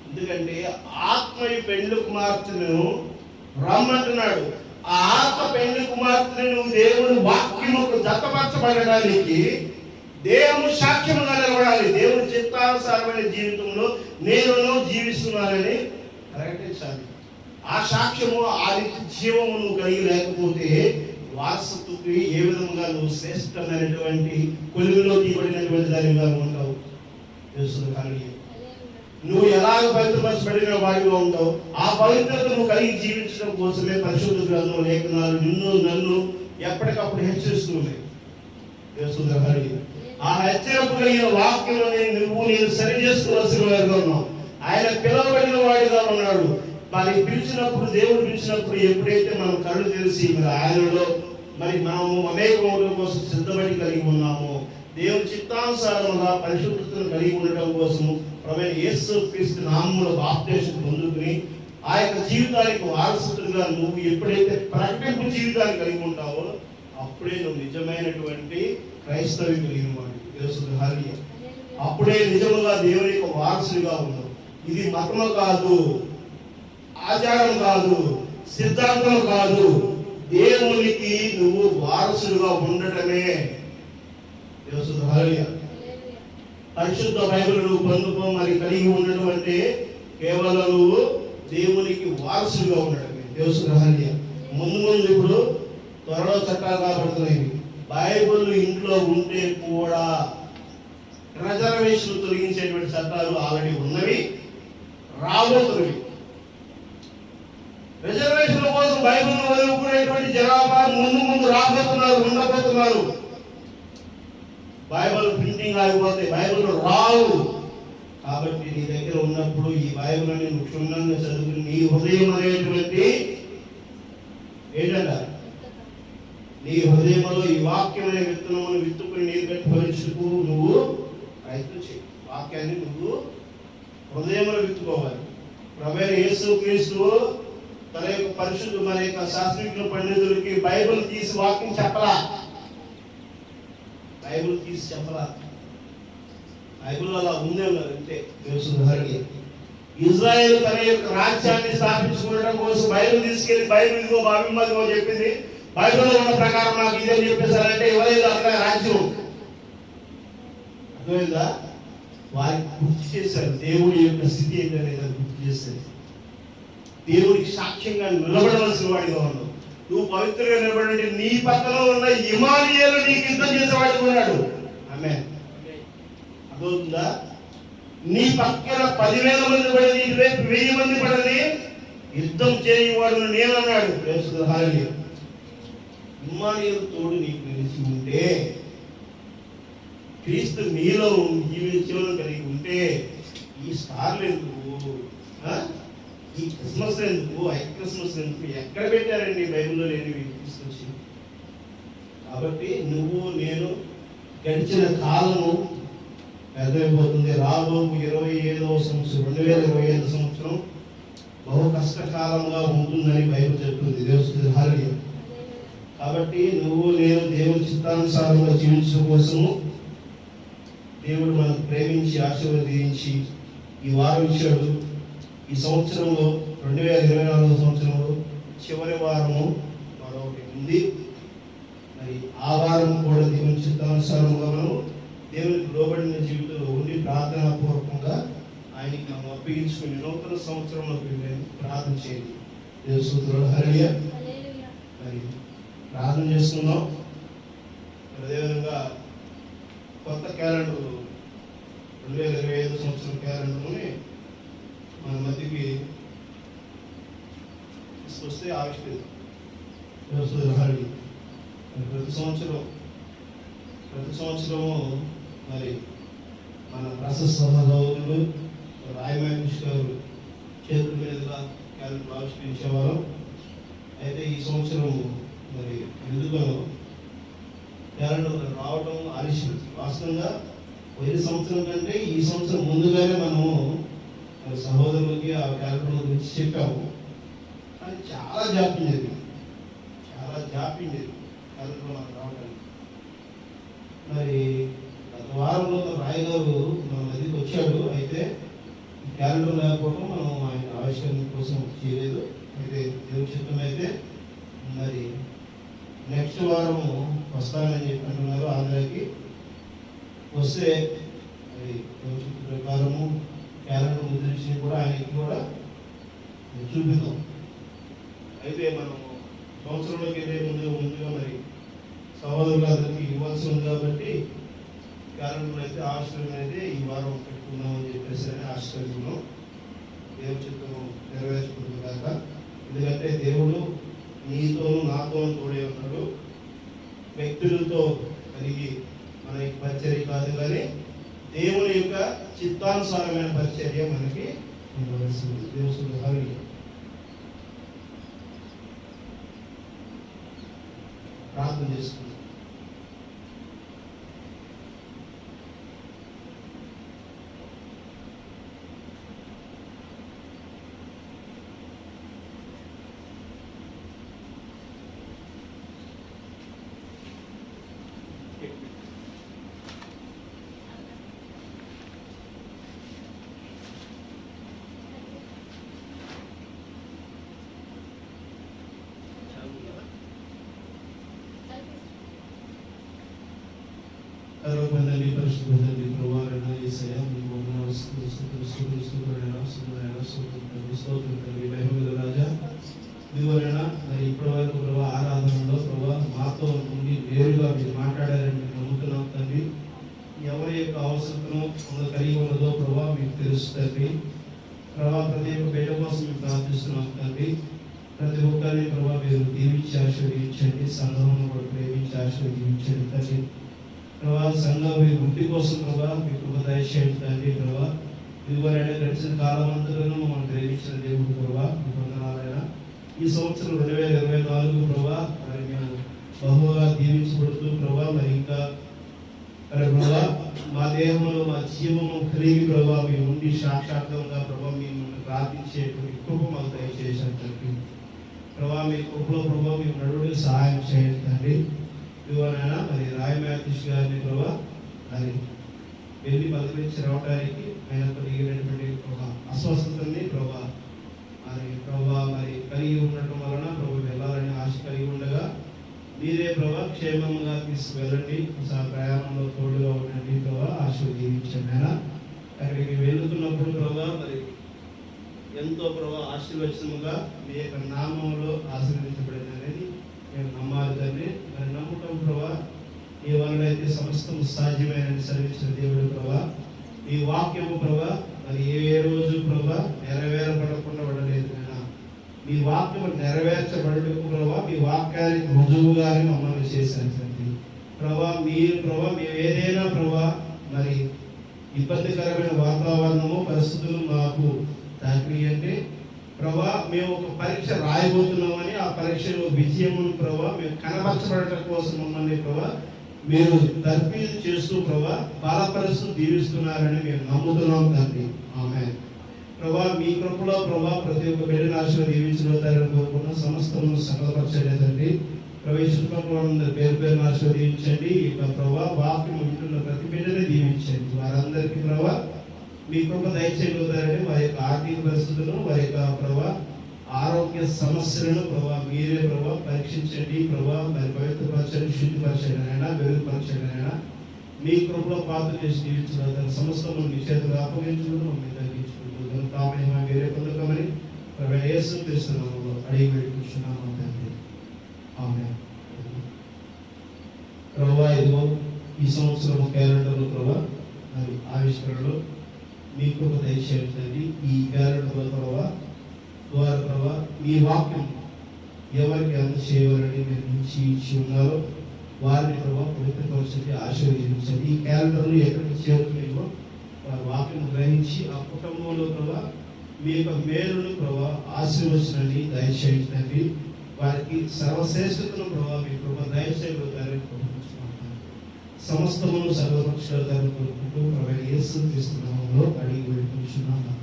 ఎందుకంటే ఆత్మయు పెండ్లి కుమార్తెను రమ్మంటున్నాడు. ఆ ఆత్మ పెండ్లి కుమార్తెను దేవుని వాక్యముకు జతపరచబడడానికి దేహము సాక్ష్యముగా నిలబడాలి. దేవుని చిత్తానుసారమైన జీవితంలో నేను జీవిస్తున్నానని ప్రకటించాలి. ఆ సాక్ష్యము ఆ రీతి జీవము నువ్వు కలిగి లేకపోతే వారసత్వకి ఏ విధంగా నువ్వు శ్రేష్టమైనటువంటి కొలువులో తీయబడినటువంటి దానిగా ఉంటావు. నువ్వు ఎలాగ పవిత్రపరచబడిన వాడిగా ఉంటావు. ఆ పవిత్రత నువ్వు కలిగి జీవించడం కోసమే పరిశుద్ధ గ్రంథం లేఖనాలు నిన్ను నన్ను ఎప్పటికప్పుడు హెచ్చరిస్తున్నాయి. ఆ హెచ్చరిక కలిగిన వాక్యాన్ని నువ్వు నేను సరి చేసుకోవాల్సిన వాడిగా ఉన్నావు. ఆయన పిలవబడిన వాడిగా ఉన్నాడు. మరి పిలిచినప్పుడు దేవుడు పిలిచినప్పుడు ఎప్పుడైతే మనం కళ్ళు తెలిసి మరి ఆయనలో మరి మనము అనేకం కోసం సిద్ధపడి కలిగి ఉన్నామో దేవుని చిత్తానుసారంగా పరిశుద్ధతను కలిగి ఉండటం కోసము ప్రభువైన యేసు క్రీస్తు నామములో బాప్తిసం పొందుకుని ఆ యొక్క జీవితానికి వారసుడుగా నువ్వు ఎప్పుడైతే ప్రకటింపు జీవితాన్ని కలిగి ఉంటావో అప్పుడే నువ్వు నిజమైనటువంటి క్రైస్తవి కలిగిన వాడు. అప్పుడే నిజముగా దేవుని యొక్క వారసుడిగా ఉన్నావు. ఇది మతము కాదు, ఆచారం కాదు, సిద్ధాంతం కాదు, దేవునికి నువ్వు వారసుడుగా ఉండటమే. పరిశుద్ధ బైబిల్ నువ్వు పొందుకో, మరి కలిగి ఉండడం అంటే కేవలం నువ్వు దేవునికి వారసుడుగా ఉండటమే. దేవసురహాల్య ముందు ముందు ఇప్పుడు త్వరలో చట్టాలు కాబడుతున్నాయి. బైబిల్ ఇంట్లో ఉంటే కూడా రిజర్వేషన్ తొలగించేటువంటి చట్టాలు ఆల్రెడీ ఉన్నవి, రాబోతున్నవి. రిజర్వేషన్ల కోసం బైబిల్ వదులుకునేటువంటి జనాభా ముందు ముందు రాబోతున్నారు, ఉండబోతున్నారు. బైబిల్ ప్రింటింగ్ ఆగిపోతాయి, బైబిల్ రావు. కాబట్టి నీ దగ్గర ఉన్నప్పుడు ఈ బైబిల్ అని నువ్వు క్షుణ్ణంగా చదువుకుని నీ హృదయం అనేటువంటి ఏంటంట, నీ హృదయంలో ఈ వాక్యం అనే విత్తనమును విత్తుకుని నీరు కట్టి భరించుకు నువ్వు ప్రయత్నం చేయి. వాక్యాన్ని నువ్వు హృదయంలో విత్తుకోవాలి. ప్రభువైన యేసు క్రీస్తు తన యొక్క పరిశుద్ధ మన యొక్క శాస్త్రీయ పండితులకి బైబిల్ తీసి వాక్యం చెప్పలా, బైబిల్ తీసి చెప్పలా. బైబిల్ అలా ఉందే ఉన్నారు అంతే. ఇజ్రాయేల్ తన యొక్క రాజ్యాన్ని స్థాపించుకోవడం కోసం బైబిల్ తీసుకెళ్లి బైబిల్ ఇదిగో బాబిమ్మదిగో చెప్పింది, బైబిల్లో ఉన్న ప్రకారం నాకు ఇదే చెప్పేశారంటే ఎవరైతే అక్కడ రాజ్యం అర్థమైందా? వారికి గుర్తు చేశారు దేవుడి యొక్క స్థితి ఏంటనేది గుర్తు చేశారు. దేవుడికి సాక్ష్యంగా నిలబడవలసిన వాడిగా ఉన్నావు. నువ్వు పవిత్రంగా నిలబడంటే నీ పక్కన ఉన్న ఇమానియేలు నీకు యుద్ధం చేసేవాడిగా ఉన్నాడు. ఆమేన్. అర్థమవుతుందా? నీ పక్కన 10,000 మంది పడని, రేపు 1000 మంది పడని యుద్ధం చేయవాడు నేనన్నాడు. ఇమ్మానుయేలు తోడు నీకు నిలిచి ఉంటే, క్రీస్తు నీలో జీవించడం కలిగి ఉంటే ఈ స్టార్లు ఎందుకు, ఈ క్రిస్మస్ ఎందుకు, క్రిస్మస్ ఎందుకు, ఎక్కడ పెట్టారండి బైబిల్లో లేనివి తీసుకొచ్చి? కాబట్టి నువ్వు నేను గడిచిన కాలము పెద్దమైపోతుంది. రాబో 27వ సంవత్సరం 2025 సంవత్సరం బహు కష్టకాలంగా ఉంటుందని బైబిల్ చెప్తుంది. దేవుని హల్లెలూయా. కాబట్టి నువ్వు నేను దేవుని చిత్తానుసారంగా జీవించడం కోసము దేవుడు మనకు ప్రేమించి ఆశీర్వదించి ఈ వారం ఇచ్చాడు. ఈ సంవత్సరంలో 2024 సంవత్సరంలో చివరి వారము మరొకటి ఉంది. మరి ఆ వారం కూడా దేవుని చిత్తానుసారంగా మనం దేవునికి లోబడిన జీవితంలో ఉండి ప్రార్థనాపూర్వకంగా ఆయనకి మనం అప్పగించుకుని నూతన సంవత్సరంలోకి ప్రార్థన చేయండి. దేవుని హల్లెలూయా. మరి ప్రార్థన చేసుకుందాం. అదేవిధంగా కొత్త క్యాలెండర్ 2025 సంవత్సరం క్యాలెండర్ని మన మధ్యకి తీసుకొస్తే ఆవిష్కరిద్దాం. ప్రతి సంవత్సరము మరి మన ప్రశస్త సహోదరులు రాయమహేష్ గారు చేతుల మీదుగా క్యాలెండర్ ఆవిష్కరించేవారు. అయితే ఈ సంవత్సరం మరి ఎందుకో క్యాలెండర్ రావడం ఆలస్యం. వాస్తవంగా పోయిన సంవత్సరం కంటే ఈ సంవత్సరం ముందుగానే మనము మరి సహోదరులకి ఆ క్యాలెండర్ గురించి చెప్పాము. కానీ చాలా జాప్యం జరిగింది, క్యాలెండర్ మనకు రావడానికి. మరి గత వారంలో రాయ్ గారు మన మధ్యకి వచ్చాడు. అయితే క్యాలెండర్ లేకపోవడం మనం ఆయన ఆవిష్కరణ కోసం చేయలేదు. అయితే దేవుని చిత్తం అయితే మరి నెక్స్ట్ వారం వస్తానని చెప్పి అంటున్నారు. ఆంధ్రాకి వస్తే మరి దేవుని చిత్త ప్రకారము క్యాలెండర్ ముద్రించి కూడా ఆయనకి కూడా చూపిద్దాం. అయితే మనం సంవత్సరంలోకి వెళ్ళే ముందుగా మరి సహోదరులందరికీ ఇవ్వాల్సి ఉంది కాబట్టి క్యాలెండర్ అయితే ఆవిష్కరణ అయితే ఈ వారం పెట్టుకుందామని చెప్పేసి ఆవిష్కరిస్తున్నాం. దేవుని చిత్తము నెరవేర్చుకుంటుంది కాక. ఎందుకంటే దేవుడు నీతోనూ నాతోనూ తోడే ఉన్నాడు. వ్యక్తులతో కలిగి మన పరిచర్య కాదు, కానీ దేవుని యొక్క చిత్తానుసారమైన పరిచర్య మనకి ఉండవలసింది. దేవుని హల్లెలూయా. ప్రార్థన చేసుకుందాం. సర్వబంధని పరిశుద్ధండి ప్రభావైన యేసయ్య మీకు వందనాలు స్తోత్రం మహిమగల రాజా ఇదివరైనా మరి ఇప్పటి వరకు ప్రభావ ఆరాధనలో ప్రభావ మాతో నుండి నేరుగా మీరు మాట్లాడారని మేము నమ్ముతున్నాం తండ్రి. ఎవరి యొక్క అవసరతను కలిగి ఉన్నదో ప్రభావ మీకు తెలుస్తుంది ప్రభావ. ప్రతి ఒక్క బిడ్డ కోసం మేము ప్రార్థిస్తున్నాం తండ్రి. ప్రతి ఒక్కరిని ప్రభావ మీరు దీవించి ఆశీర్వదించండి. సంఘమును కూడా ప్రేమించి ఆశీర్వదించండి తండ్రి. ప్రభావ సంఘం మీ వృద్ధి కోసం ప్రభావ మీకు కృప దయచేయండి తండ్రి. ప్రభావ ఇదివరైనా గడిచిన కాలం అంతలోనూ మమ్మల్ని ప్రేమించిన దేవుడు ప్రభావ మీకు వందనాలైనా. ఈ సంవత్సరం 2024 ప్రభావ మరి మేము బహుగా దీవించబడుతూ ప్రభావ మరి ఇంకా మరి ప్రభావ మా దేహంలో మా జీవము కలిగి ప్రభావ మేము ఉండి సాక్షాత్కంగా ప్రభావ మిమ్మల్ని ప్రార్థించేటువంటి కృప మాకు దయచేసాను తండ్రి. ప్రభావ మీ కృపలో ప్రభావ మేము నడువుడికి సహాయం చేయండి తండ్రి. ఇదివరైనా మరి రాయమాతీష్ గారిని ప్రభావ మరి వెళ్ళి పలకరించి రావడానికి ఆయన కలిగినటువంటి అస్వస్థతని ప్రభావ మరి కలిగి ఉండటం వలన ప్రభు వెళ్ళాలని ఆశ కలిగి ఉండగా మీరే ప్రభా క్షేమంగా తీసుకువెళ్ళండి. ప్రయాణంలో తోడుగా ఉండండి ప్రభా. ఆశీర్వదించండి ఆయన. అక్కడికి వెళుతున్నప్పుడు ప్రభా మరి ఎంతో ప్రభా ఆశీర్వచనముగా మీ యొక్క నామంలో ఆశీర్వదించబడింది అనేది మేము నమ్మాలి తండ్రి. మరి నమ్మకం ప్రభా ఈ వలనైతే సమస్తం సాధ్యమైన సర్వించిన దేవుడు ప్రభా. ఈ వాక్యము ప్రభా మరి ఏ రోజు ప్రభా నెరవేరబడకుండా ఉండలేదు. మీ వాక్యం నెరవేర్చబడటకు ప్రభావ మీ వాక్యానికి రుజువుగానే మమ్మల్ని చేశారు తండ్రి. ప్రభా మీరు ప్రభా మేము ఏదైనా ప్రభా మరి ఇబ్బందికరమైన వాతావరణము పరిస్థితులు మాకు తాకి అంటే ప్రభా మేము ఒక పరీక్ష రాయబోతున్నామని ఆ పరీక్షలో విజయమును ప్రభా మేము కనబరచబడటం కోసం మమ్మల్ని ప్రభా మీరు తర్ఫీదు చేస్తూ ప్రభా బలపరుస్తూ దీవిస్తున్నారని మేము నమ్ముతున్నాం తండ్రి. ఆమేన్. ప్రభా మీ కృపలో ప్రభా ప్రతి ఒక్క బిడ్డను ఆశీర్వదించబోతారని కోరుకున్న సమస్తము సకలపరచండి తండ్రి. ప్రవేశించడంలో పేరు పేరును ఆశీర్వదించండి. ఇక ప్రభా వాక్యం వింటున్న ప్రతి బిడ్డని దీవించండి. వారందరికీ ప్రభా మీ కృప దయచేయబోతారని వారి యొక్క ఆర్థిక పరిస్థితులను వారి యొక్క ప్రభా ఆరోగ్య సమస్యలను ప్రభా మీరే ప్రభా పరీక్షించండి ప్రభా. మరి పవిత్రపరచండి, శుద్ధిపరచండి అయినా వెలుగుపరచండి అయినా మీ కృపలో పాత్ర చేసి జీవించబోతారు. సమస్తము మీ చేతులు అప్పగించుకుని మమ్మల్ని తగ్గించుకుంటున్నాం. వేరే పొందుకోమని యేసు క్రీస్తు నామములో అడిగి పెట్టుకుంటున్నాము తండ్రి. ఆమేన్. ప్రభువా ఇదిగో ఈ సంవత్సరం క్యాలెండర్లో ప్రభా మరి ఆవిష్కరణలో మీ కృప దయచేయండి. ఈ క్యాలెండర్లో ప్రభా ద్వారా ప్రభా మీ వాక్యం ఎవరికి అందచేయవాలని మీరు ఇచ్చి ఉన్నారో వారిని ప్రభావ పవిత్రపరచండి, ఆశీర్వదించండి. ఈ క్యాలెండర్లు ఎక్కడికి చేరుతున్నాయో వారి వాక్యం గ్రహించి ఆ కుటుంబంలో ప్రభావ మీ యొక్క మేలును ప్రభావ ఆశీర్వచనాన్ని దయచేయండి. వారికి సర్వశ్రేష్ఠతను ప్రభావ మీ ప్రభావ దయచేయగలుగుతారని కోరుకుంటున్నాను. సమస్తమును సర్వపక్షాలు కోరుకుంటూ ప్రభావ యేసు క్రీస్తు నామములో అడిగి వేడుకుంటున్నాను.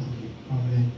ఆమేన్.